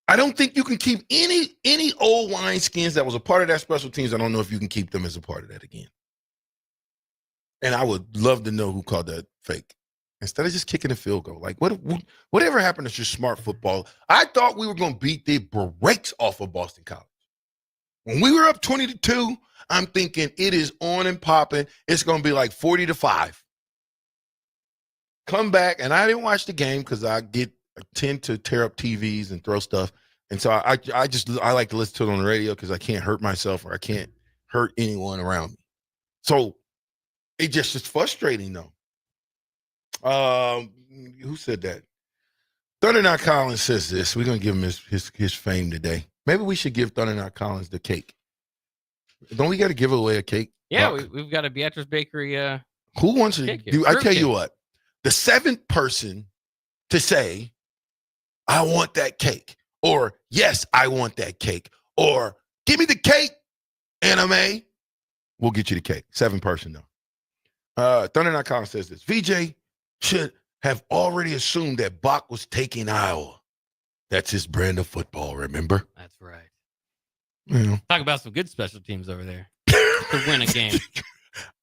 I don't think you can keep any old wineskins that was a part of that special teams. I don't know if you can keep them as a part of that again. And I would love to know who called that fake. Instead of just kicking a field goal. Like, whatever happened to your smart football? I thought we were going to beat the brakes off of Boston College. When we were up 20-2, I'm thinking it is on and popping. It's going to be like 40-5. Come back, and I didn't watch the game because I tend to tear up TVs and throw stuff. And so I like to listen to it on the radio because I can't hurt myself or I can't hurt anyone around me. So it just is frustrating, though. Who said that? Thunderknock Collins says this. We're going to give him his fame today. Maybe we should give Thunderknock Collins the cake. Don't we got to give away a cake? Yeah, we've got a Beatrice Bakery. Who wants to do? I tell you what, the 7th person to say, "I want that cake," or "Yes, I want that cake," or "Give me the cake, anime," we'll get you the cake. 7 person though. Thunderknock Collins says this. VJ should have already assumed that Bach was taking Iowa. That's his brand of football, remember? That's right. Yeah. Talk about some good special teams over there to win a game.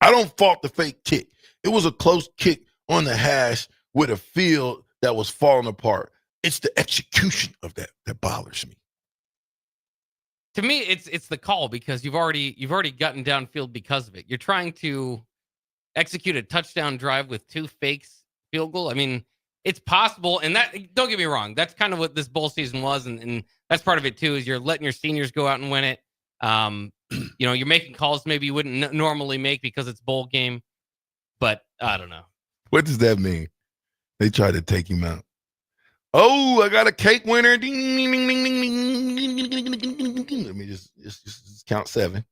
I don't fault the fake kick. It was a close kick on the hash with a field that was falling apart. It's the execution of that bothers me. To me, it's the call because you've already gotten downfield because of it. You're trying to execute a touchdown drive with 2 fakes field goal. I mean, it's possible, and that, don't get me wrong, that's kind of what this bowl season was, and that's part of it too, is you're letting your seniors go out and win it. You're making calls maybe you wouldn't normally make because it's bowl game, but I don't know. What does that mean? They tried to take him out. Oh, I got a cake winner. Ding, ding, ding, ding, ding, ding. Let me just count 7.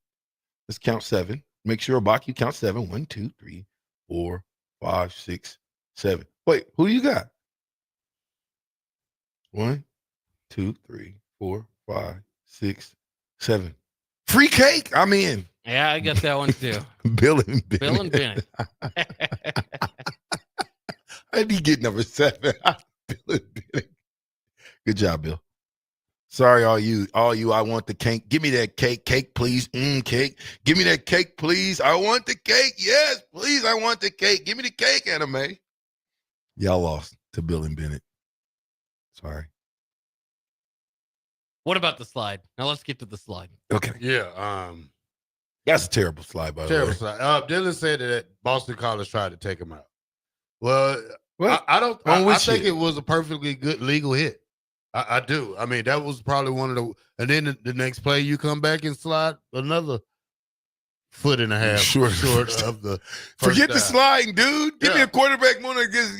Let's count 7. Make sure, Bach, you count 7. 1, 2, 3, 4, 5, 6, 7. Wait, who you got? 1, 2, 3, 4, 5, 6, 7. Free cake. I'm in. Yeah, I got that one too. Bill and Bennett. I did get number 7. Bill and Good job, Bill. Sorry, all you. I want the cake. Give me that cake, please. Cake. Give me that cake, please. I want the cake. Yes, please. I want the cake. Give me the cake, Anime. Y'all lost to Bill and Bennett. Sorry. What about the slide? Now let's get to the slide. Okay. Yeah. That's a terrible slide, by the way. Terrible slide. Dylan said that Boston College tried to take him out. Well, I don't. I think it was a perfectly good legal hit. I do. I mean, that was probably one of the. And then the next play, you come back and slide another foot and a half short of the. Forget the sliding, dude. Give me a quarterback more against.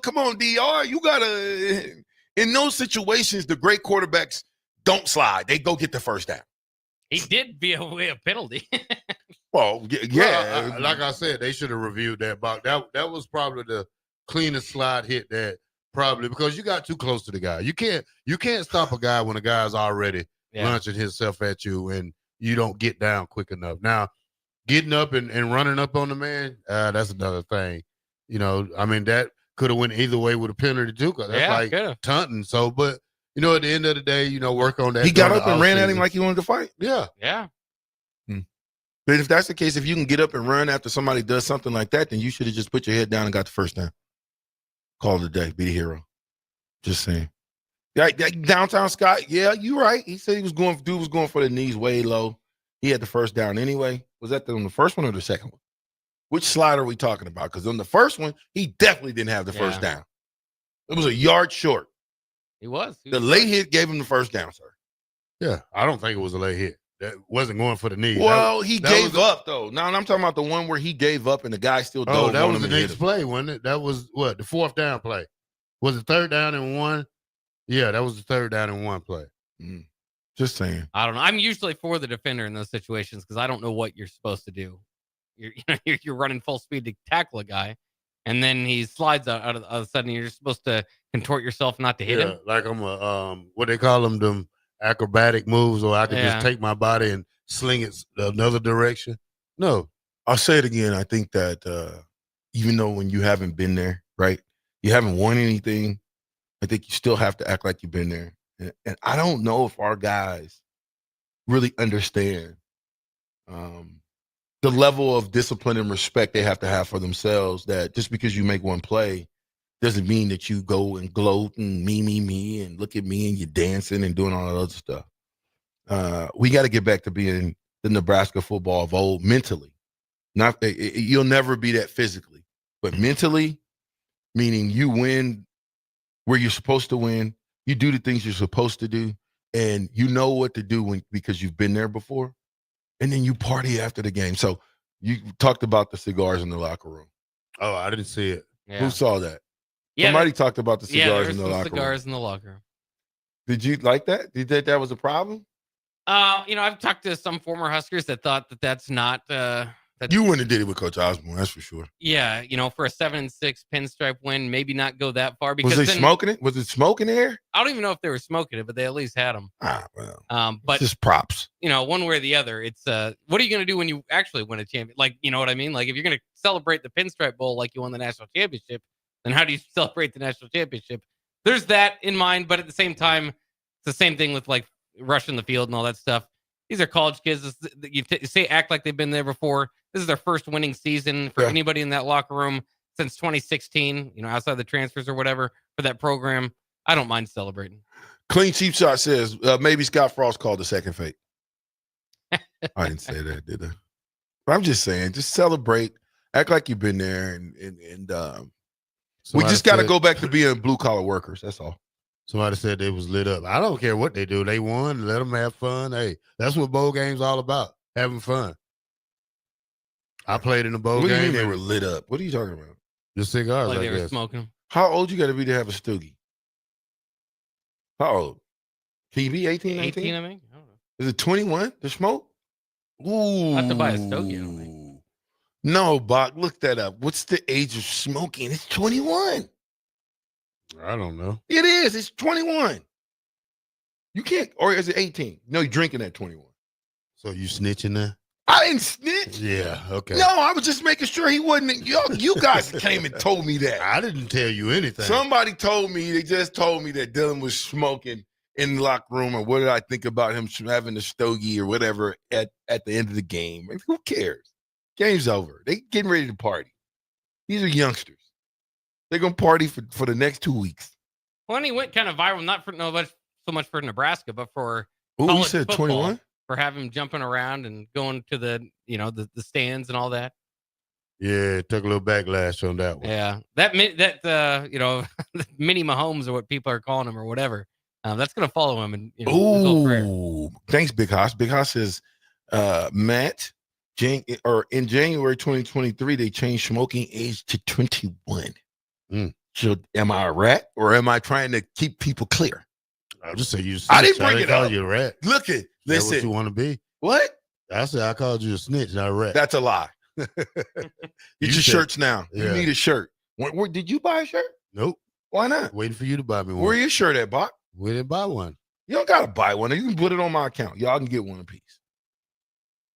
Come on, DR. You gotta. In those situations, the great quarterbacks don't slide. They go get the first down. He did via way a penalty. Well, yeah. Well, like I said, they should have reviewed that box. That was probably the cleanest slide hit that. Probably because you got too close to the guy. You can't stop a guy when a guy's already launching himself at you and you don't get down quick enough. Now, getting up and running up on the man, that's another thing. I mean, that could have went either way with a penalty too. That's like taunting. So, but at the end of the day, work on that. He got up and ran at him like he wanted to fight. Yeah. Yeah. But if that's the case, if you can get up and run after somebody does something like that, then you should have just put your head down and got the first down. Call it a day. Be the hero. Just saying. Yeah, downtown Scott. Yeah, you're right. He said dude was going for the knees way low. He had the first down anyway. Was that on the first one or the second one? Which slide are we talking about? Because on the first one, he definitely didn't have the first down. It was a yard short. He was. The late hit gave him the first down, sir. Yeah, I don't think it was a late hit. That wasn't going for the knee. Well, he gave up, though. Now, I'm talking about the one where he gave up and the guy still dove on him. That was the next play, wasn't it? That was, the fourth down play? Was it third down and one? Yeah, that was the third down and one play. Just saying. I don't know. I'm usually for the defender in those situations because I don't know what you're supposed to do. You're running full speed to tackle a guy, and then he slides out of a sudden. You're just supposed to contort yourself not to hit him. Like I'm what they call them acrobatic moves, or I can just take my body and sling it another direction. No. I'll say it again. I think that even though when you haven't been there, right, you haven't won anything, I think you still have to act like you've been there. And I don't know if our guys really understand the level of discipline and respect they have to have for themselves, that just because you make one play doesn't mean that you go and gloat and me, and look at me and you're dancing and doing all that other stuff. We got to get back to being the Nebraska football of old mentally. You'll never be that physically, but mentally, meaning you win where you're supposed to win, you do the things you're supposed to do, and you know what to do because you've been there before, and then you party after the game. So you talked about the cigars in the locker room. Oh, I didn't see it. Yeah. Who saw that? Yeah, Somebody talked about the cigars in the some locker cigars room. in the locker room. Did you like that? Did you think that was a problem? I've talked to some former Huskers that thought that that's not. You wouldn't have did it with Coach Osborne, that's for sure. Yeah, for a 7-6 pinstripe win, maybe not go that far. Because was they smoking it? Was it smoke in there? I don't even know if they were smoking it, but they at least had them. Well, but just props. One way or the other. It's what are you going to do when you actually win a champion? Like, you know what I mean? Like, if you're going to celebrate the pinstripe bowl like you won the national championship, then how do you celebrate the national championship? There's that in mind, but at the same time, it's the same thing with like rushing the field and all that stuff. These are college kids. You say act like they've been there before. This is their first winning season for anybody in that locker room since 2016, outside the transfers or whatever for that program. I don't mind celebrating. Clean Cheap Shot says maybe Scott Frost called the second fake. I didn't say that, did I? But I'm just saying, just celebrate, act like you've been there, and we just got to go back to being blue collar workers. That's all. Somebody said they was lit up. I don't care what they do. They won. Let them have fun. Hey, that's what bowl games all about, having fun. I played in a bowl game. What do you mean they were lit up? What are you talking about? The cigars, like I they guess. were smoking. How old you got to be to have a stoogie? How old? Can you be 18, 19? 18, I think. I don't know. Is it 21 to smoke? Ooh. I have to buy a stogie, I don't think. No, Bach, look that up. What's the age of smoking? It's 21. I don't know. It is. It's 21. You can't, or is it 18? No, you're drinking at 21. So you snitching there? I didn't snitch. Yeah, okay. No, I was just making sure he wasn't. You guys came and told me that. I didn't tell you anything. Somebody told me, they just told me that Dylan was smoking in the locker room, or what did I think about him having a stogie or whatever at the end of the game? Who cares? Game's over. They getting ready to party. These are youngsters. They're going to party for the next 2 weeks. Well, and he went kind of viral, not so much for Nebraska, but for Oh, you college said football, 21? for having him jumping around and going to the stands and all that. Yeah, it took a little backlash on that one. Yeah, that mini Mahomes or what people are calling him or whatever. That's going to follow him. And his whole career. Oh, thanks, Big Hoss. Big Hoss says, Matt, in January 2023, they changed smoking age to 21. So am I a rat, or am I trying to keep people clear? I'll just say you. I didn't bring it call up. you a rat. Look at, That's listen. what you want to be. What? I said I called you a snitch, not a rat. That's a lie. Get your shirts now. Yeah. You need a shirt. Where, did you buy a shirt? Nope. Why not? Waiting for you to buy me one. Where your shirt at, Bob? We didn't buy one. You don't gotta buy one. You can put it on my account. Y'all can get one apiece.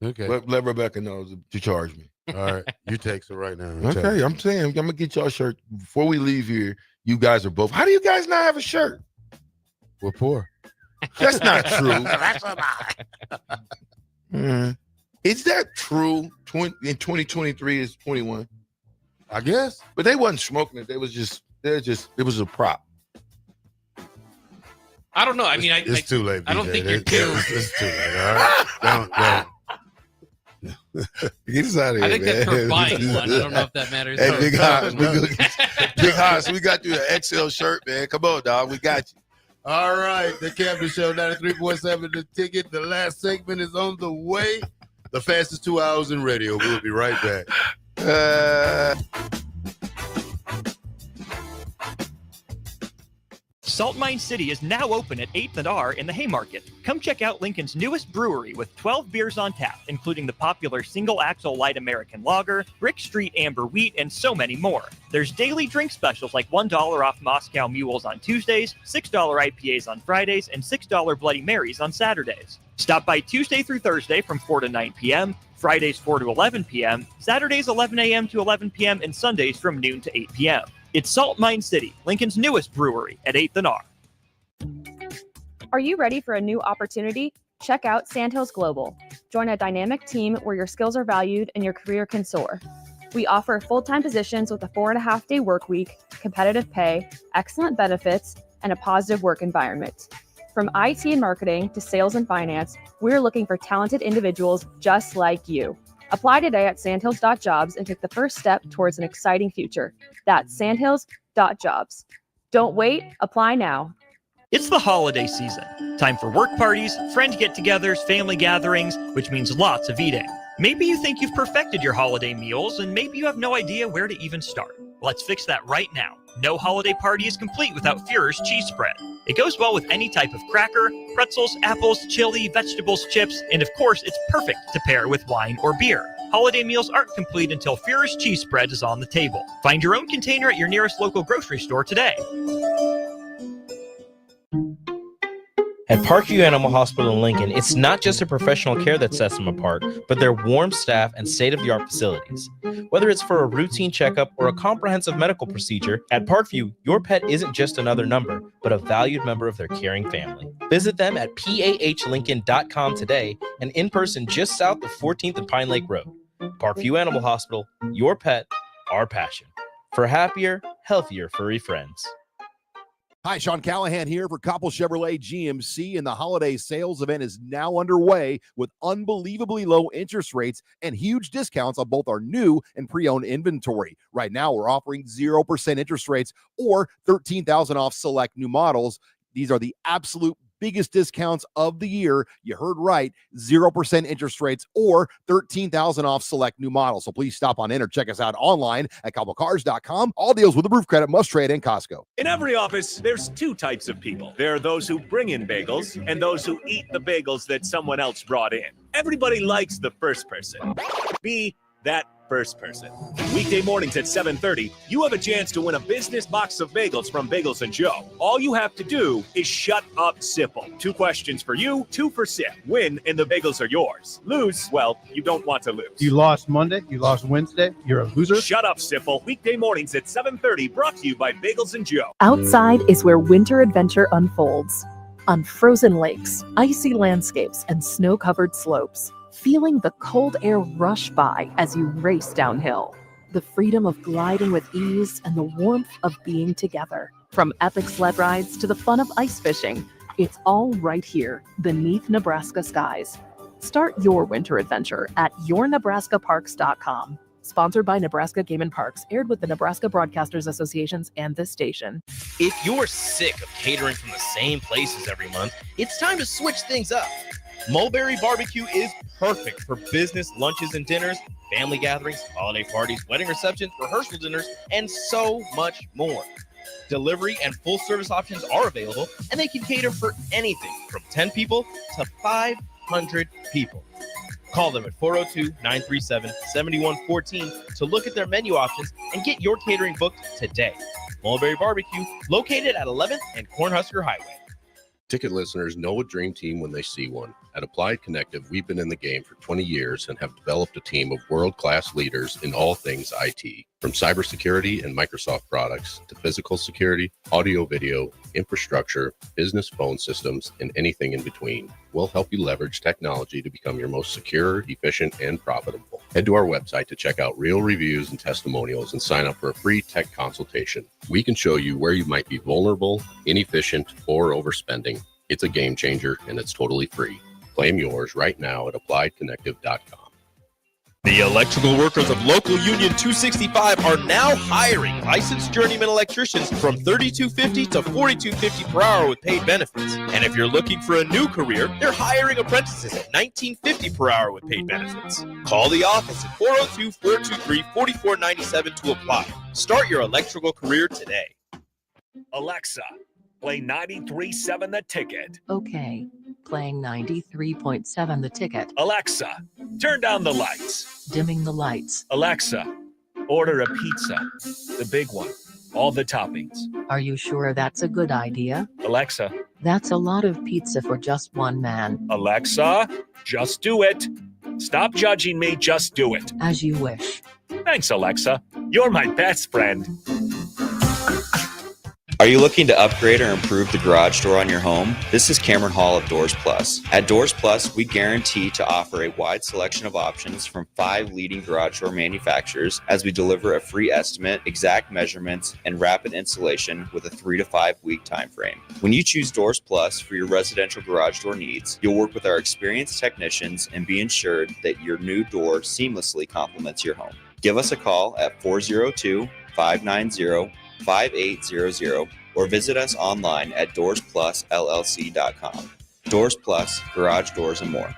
Okay. Let Rebecca know to charge me. All right. You text it right now. Okay, I'm saying I'm gonna get y'all a shirt before we leave here. You guys are both. How do you guys not have a shirt? We're poor. That's not true. That's a lie. Is that true? In 2023 is 21. I guess. But they wasn't smoking it. It was a prop. I don't know. I mean, It's too late. I don't BJ. think you're too. It's too late. All right. Don't. Get us out of here. I think that's man. for buying one. I don't know if that matters. Hey, Big Hoss, Big Hoss, we got you an XL shirt, man. Come on, dog. We got you. All right. The Captain Show 93.7. The Ticket. The last segment is on the way. The fastest 2 hours in radio. We'll be right back. Salt Mine City is now open at 8th and R in the Haymarket. Come check out Lincoln's newest brewery with 12 beers on tap, including the popular Single Axle Light American Lager, Brick Street Amber Wheat, and so many more. There's daily drink specials like $1 off Moscow Mules on Tuesdays, $6 IPAs on Fridays, and $6 Bloody Marys on Saturdays. Stop by Tuesday through Thursday from 4 to 9 p.m., Fridays 4 to 11 p.m., Saturdays 11 a.m. to 11 p.m., and Sundays from noon to 8 p.m. It's Salt Mine City, Lincoln's newest brewery at 8th and R. Are you ready for a new opportunity? Check out Sandhills Global. Join a dynamic team where your skills are valued and your career can soar. We offer full-time positions with a 4.5-day work week, competitive pay, excellent benefits, and a positive work environment. From IT and marketing to sales and finance, we're looking for talented individuals just like you. Apply today at sandhills.jobs and take the first step towards an exciting future. That's sandhills.jobs. Don't wait, apply now. It's the holiday season. Time for work parties, friend get-togethers, family gatherings, which means lots of eating. Maybe you think you've perfected your holiday meals, and maybe you have no idea where to even start. Let's fix that right now. No holiday party is complete without Führer's cheese spread. It goes well with any type of cracker, pretzels, apples, chili, vegetables, chips, and of course, it's perfect to pair with wine or beer. Holiday meals aren't complete until Führer's cheese spread is on the table. Find your own container at your nearest local grocery store today. At Parkview Animal Hospital in Lincoln, it's not just a professional care that sets them apart, but their warm staff and state-of-the-art facilities. Whether it's for a routine checkup or a comprehensive medical procedure, at Parkview, your pet isn't just another number, but a valued member of their caring family. Visit them at pahlincoln.com today and in person just south of 14th and Pine Lake Road. Parkview Animal Hospital, your pet, our passion. For happier, healthier furry friends. Hi, Sean Callahan here for Koppel Chevrolet GMC, and the holiday sales event is now underway with unbelievably low interest rates and huge discounts on both our new and pre-owned inventory. Right now, we're offering 0% interest rates or $13,000 off select new models. These are the absolute biggest discounts of the year. You heard right, 0% interest rates or $13,000 off select new models. So please stop on in or check us out online at koppelcars.com. All deals with approved credit, must trade, and Costco. In every office, there's two types of people. There are those who bring in bagels and those who eat the bagels that someone else brought in. Everybody likes the first person. Be that first person. Weekday mornings at 7:30, you have a chance to win a business box of bagels from Bagels & Joe. All you have to do is shut up, Sipple. 2 questions for you, 2 for Sip. Win, and the bagels are yours. Lose, well, you don't want to lose. You lost Monday, you lost Wednesday, you're a loser. Shut up, Sipple. Weekday mornings at 7:30, brought to you by Bagels & Joe. Outside is where winter adventure unfolds. On frozen lakes, icy landscapes, and snow-covered slopes. Feeling the cold air rush by as you race downhill. The freedom of gliding with ease and the warmth of being together. From epic sled rides to the fun of ice fishing, it's all right here beneath Nebraska skies. Start your winter adventure at yournebraskaparks.com. Sponsored by Nebraska Game and Parks, aired with the Nebraska Broadcasters Associations and this station. If you're sick of catering from the same places every month, it's time to switch things up. Mulberry Barbecue is perfect for business lunches and dinners, family gatherings, holiday parties, wedding receptions, rehearsal dinners, and so much more. Delivery and full service options are available, and they can cater for anything from 10 people to 500 people. Call them at 402-937-7114 to look at their menu options and get your catering booked today. Mulberry Barbecue, located at 11th and Cornhusker Highway. Ticket listeners know a dream team when they see one. At Applied Connective, we've been in the game for 20 years and have developed a team of world-class leaders in all things IT. From cybersecurity and Microsoft products to physical security, audio-video, infrastructure, business phone systems, and anything in between. We'll help you leverage technology to become your most secure, efficient, and profitable. Head to our website to check out real reviews and testimonials and sign up for a free tech consultation. We can show you where you might be vulnerable, inefficient, or overspending. It's a game changer, and it's totally free. Claim yours right now at appliedconnective.com. The electrical workers of Local Union 265 are now hiring licensed journeyman electricians from $32.50 to $42.50 per hour with paid benefits. And if you're looking for a new career, they're hiring apprentices at $19.50 per hour with paid benefits. Call the office at 402-423-4497 to apply. Start your electrical career today. Alexa, play 93.7 The Ticket. Okay, playing 93.7 The Ticket. Alexa, turn down the lights. Dimming the lights. Alexa, order a pizza. The big one. All the toppings. Are you sure that's a good idea? Alexa. That's a lot of pizza for just one man. Alexa, just do it. Stop judging me, just do it. As you wish. Thanks, Alexa. You're my best friend. Are you looking to upgrade or improve the garage door on your home? This is Cameron Hall of Doors Plus. At Doors Plus, we guarantee to offer a wide selection of options from 5 leading garage door manufacturers as we deliver a free estimate, exact measurements, and rapid installation with a 3 to 5 week time frame. When you choose Doors Plus for your residential garage door needs, you'll work with our experienced technicians and be ensured that your new door seamlessly complements your home. Give us a call at 402-590-5800 or visit us online at doorsplusllc.com. Doors Plus, garage doors and more.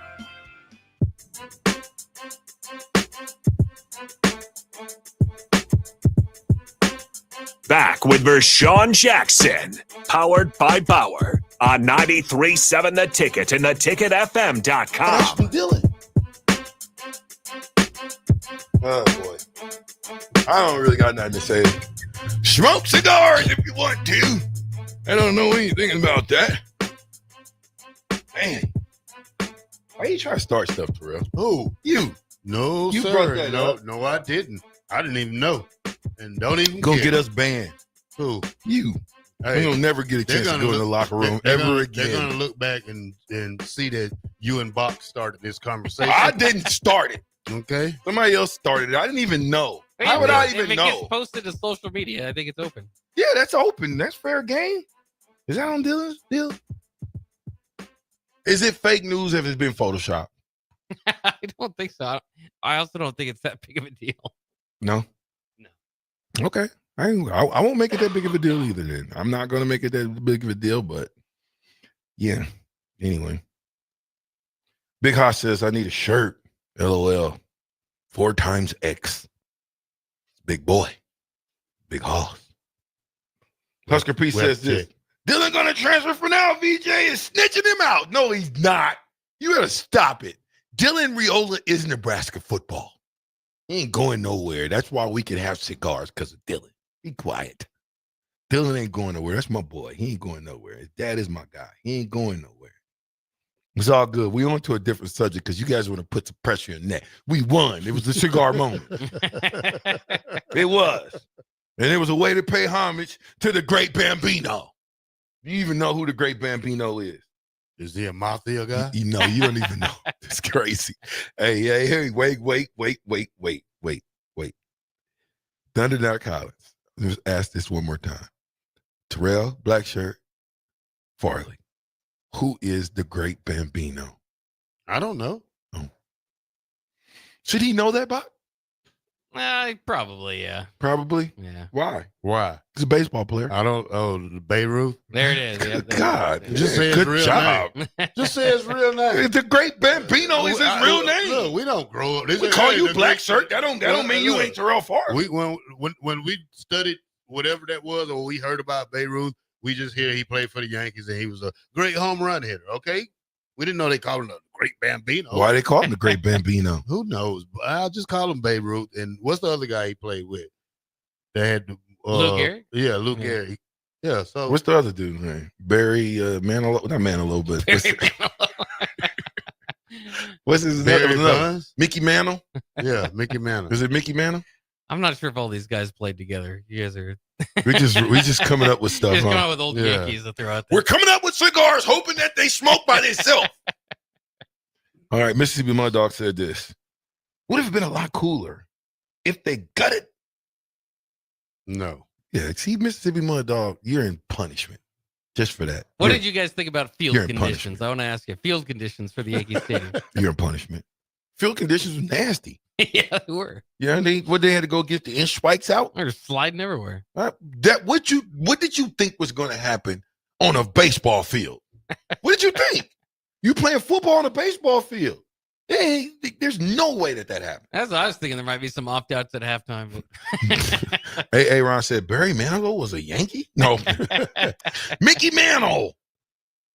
Back with Vershawn Jackson, powered by Bauer on 93.7 The Ticket and theticketfm.com. Oh boy, I don't really got nothing to say. Smoke cigars if you want to. I don't know anything about that. Man, why you trying to start stuff, Terrell? Who? You. No, You sir. brought that up. No, I didn't. I didn't even know. And don't even Gonna care. get us banned. Who? You. Hey, We're gonna never get a they're chance to gonna go in the look- locker room they're ever gonna- again. They're gonna look back and see that you and Bach started this conversation. I didn't start it. Okay. Somebody else started it. I didn't even know. Wait, How would I if even it know? gets posted to social media, I think it's open. Yeah, that's open. That's fair game. Is that on Dylan's deal? Is it fake news if it's been Photoshopped? I don't think so. I also don't think it's that big of a deal. No. Okay. I won't make it that big of a deal either then. I'm not going to make it that big of a deal, but yeah. Anyway. Big Hoss says, I need a shirt. LOL. 4 times X. Big boy. Big Hoss. Husker P says this. Dylan going to transfer for now. VJ is snitching him out. No, he's not. You got to stop it. Dylan Riola is Nebraska football. He ain't going nowhere. That's why we can have cigars, because of Dylan. Be quiet. Dylan ain't going nowhere. That's my boy. He ain't going nowhere. His dad is my guy. He ain't going nowhere. It's all good. We on to a different subject because you guys want to put some pressure in that. We won. It was the cigar moment. It was. And it was a way to pay homage to the great Bambino. You even know who the great Bambino is? Is he a mafia guy? You know, you don't even know. It's crazy. Hey, wait. Thunder Collins. Let's ask this one more time. Terrell, black shirt, Farley. Who is the great Bambino? I don't know. Oh. Should he know that, Bob? Probably, yeah. Probably? Yeah. Why? Why? He's a baseball player. I don't. Oh, Beirut. There it is. Yeah, Good God. Just say his Good real job. name. Just say his real name. The great Bambino is his real name. Look, we don't grow up. We call you black shirt. That don't mean you ain't Terrell Farley. When we studied whatever that was, or we heard about Beirut, we just hear he played for the Yankees and he was a great home run hitter. Okay, we didn't know they called him the great Bambino. Why they call him the great Bambino? Who knows? I'll just call him Beirut. And what's the other guy he played with? They had Luke Gehrig? Yeah, Luke Gehrig. Yeah. So what's the other dude's name? Barry Manilow, not Manilow, but what's his name? Mickey Mantle. Yeah, Mickey Mantle. Is it Mickey Mantle? I'm not sure if all these guys played together. You guys are. we just coming up with stuff. Just coming huh? up with old Yankees that throw out there. We're coming up with cigars, hoping that they smoke by themselves. All right, Mississippi Mud Dog said this. Would have been a lot cooler if they gutted. No. Yeah, see, Mississippi Mud Dog, you're in punishment just for that. What did you guys think about field you're in conditions? I want to ask you. Field conditions for the Yankee Stadium. You're in punishment. Field conditions were nasty. Yeah, they were. Yeah, they had to go get the inch spikes out. They're sliding everywhere. What did you think was going to happen on a baseball field? What did you think? You playing football on a baseball field? Hey, there's no way that happened. That's what I was thinking. There might be some opt-outs at halftime. But Hey, Ron said Barry Manilow was a Yankee? No. Mickey Mantle.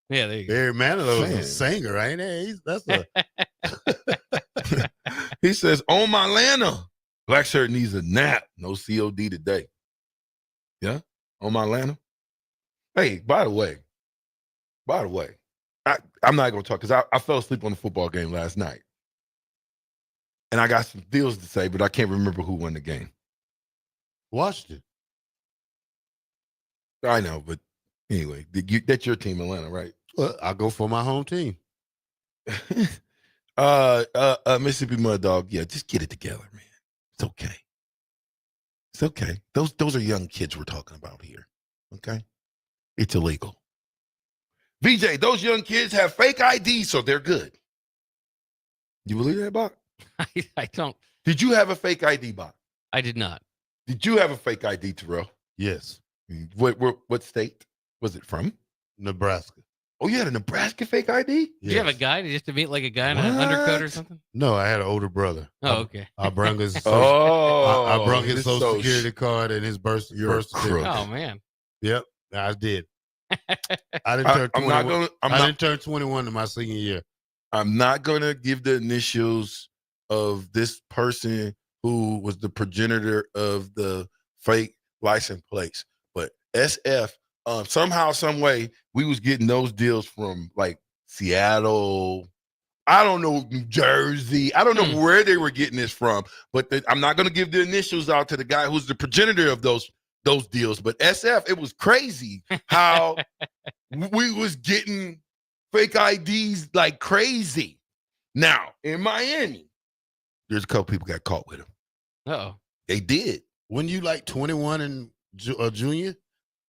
Yeah, there you go. Barry Manilow is a singer, ain't he? That's a. He says, on my Lana. Black shirt needs a nap. No COD today. Yeah? On my Lana. Hey, by the way, I'm not going to talk because I fell asleep on the football game last night. And I got some deals to say, but I can't remember who won the game. Watched it. I know, but anyway, that's your team, Atlanta, right? Well, I go for my home team. Mississippi Mud Dog, yeah, just get it together, man. It's okay. It's okay. Those are young kids we're talking about here. Okay? It's illegal. VJ, those young kids have fake ID, so they're good. You believe that, Bach? I don't. Did you have a fake ID, Bach? I did not. Did you have a fake ID, Terrell? Yes. What state was it from? Nebraska. Oh, you had a Nebraska fake ID? Did you have a guy? Did you have to meet like a guy in an undercoat or something? No, I had an older brother. Oh, okay. I brought his I brought his social security card and his birth certificate. Oh man. Yep, I did. I didn't turn 21. I didn't turn 21 in my senior year. I'm not gonna give the initials of this person who was the progenitor of the fake license plates, but SF. Somehow, some way, we was getting those deals from like Seattle. I don't know, New Jersey. I don't know where they were getting this from, but I'm not going to give the initials out to the guy who's the progenitor of those deals. But SF, it was crazy how we was getting fake IDs like crazy. Now in Miami, there's a couple people got caught with them. Oh, they did. When you like 21 and junior?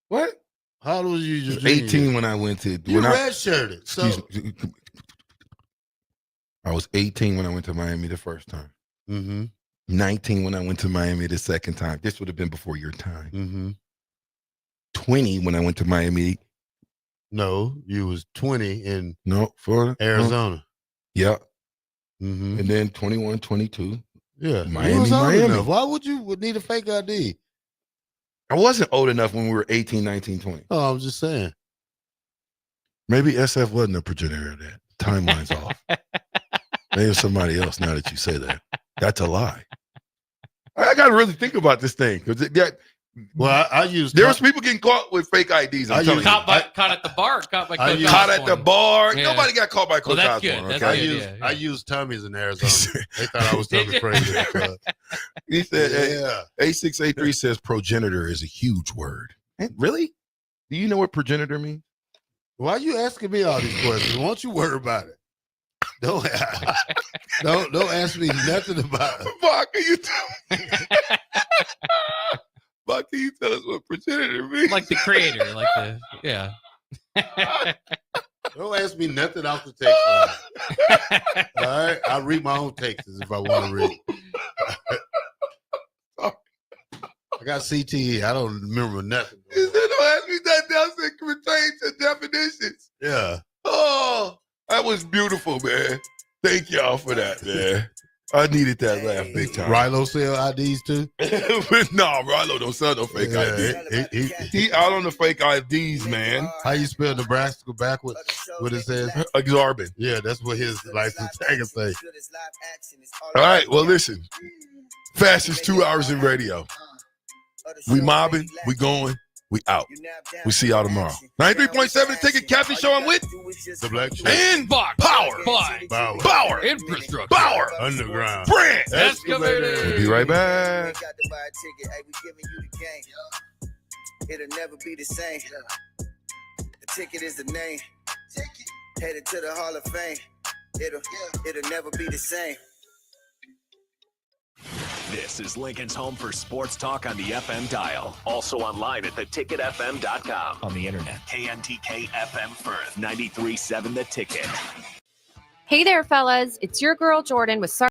What? How old was you? 18 when I went to. You redshirted. Excuse me. I was 18 when I went to Miami the first time. Mm-hmm. 19 when I went to Miami the second time. This would have been before your time. Mm-hmm. 20 when I went to Miami. No, you was 20 in Florida, Arizona. Yeah. Mm-hmm. And then 21, 22. Yeah. Miami. Why would you need a fake ID? I wasn't old enough when we were 18, 19, 20. Oh, I'm just saying. Maybe SF wasn't a progenitor of that. Timeline's off. Maybe somebody else now that you say that. That's a lie. I got to really think about this thing because I use. There's people getting caught with fake IDs. I'm telling you. Caught at the bar. Caught by Coach caught at the Osborne. bar. Yeah. Nobody got caught by Coach that's Osborne. good. Okay? I use tummies in Arizona. They thought I was tummy crazy. He said, A6A3 says progenitor is a huge word. Really? Do you know what progenitor means? Why are you asking me all these questions? Why don't you worry about it? Don't ask me nothing about it. Mark, can you tell us what progenitor means? Like the creator, yeah. Don't ask me nothing off the text line. All right, I read my own texts if I want to read. I got CTE. I don't remember nothing. Don't ask me nothing else that pertains to definitions. Yeah. Oh, that was beautiful, man. Thank y'all for that, man. I needed that laugh big time. Rilo sell IDs too? No, Rilo don't sell no fake IDs. He out on the fake IDs, man. How you spell Nebraska backwards? What it says? Exorbitant. Yeah, that's what his license tag say. All right, well, listen. Fastest 2 hours in radio. We mobbing, we going, we out. We see y'all tomorrow. 93.7 The Ticket, Captain Show. I'm with the Black Show. And Power. Power. Infrastructure. Power. Underground. Brand. Excavated. We'll be right back. It'll never be the same. The ticket is the name. Headed to the Hall of Fame. It'll never be the same. This is Lincoln's home for sports talk on the FM dial. Also online at theticketfm.com. On the internet. KNTK FM Firth, 93.7 The Ticket. Hey there, fellas. It's your girl, Jordan, with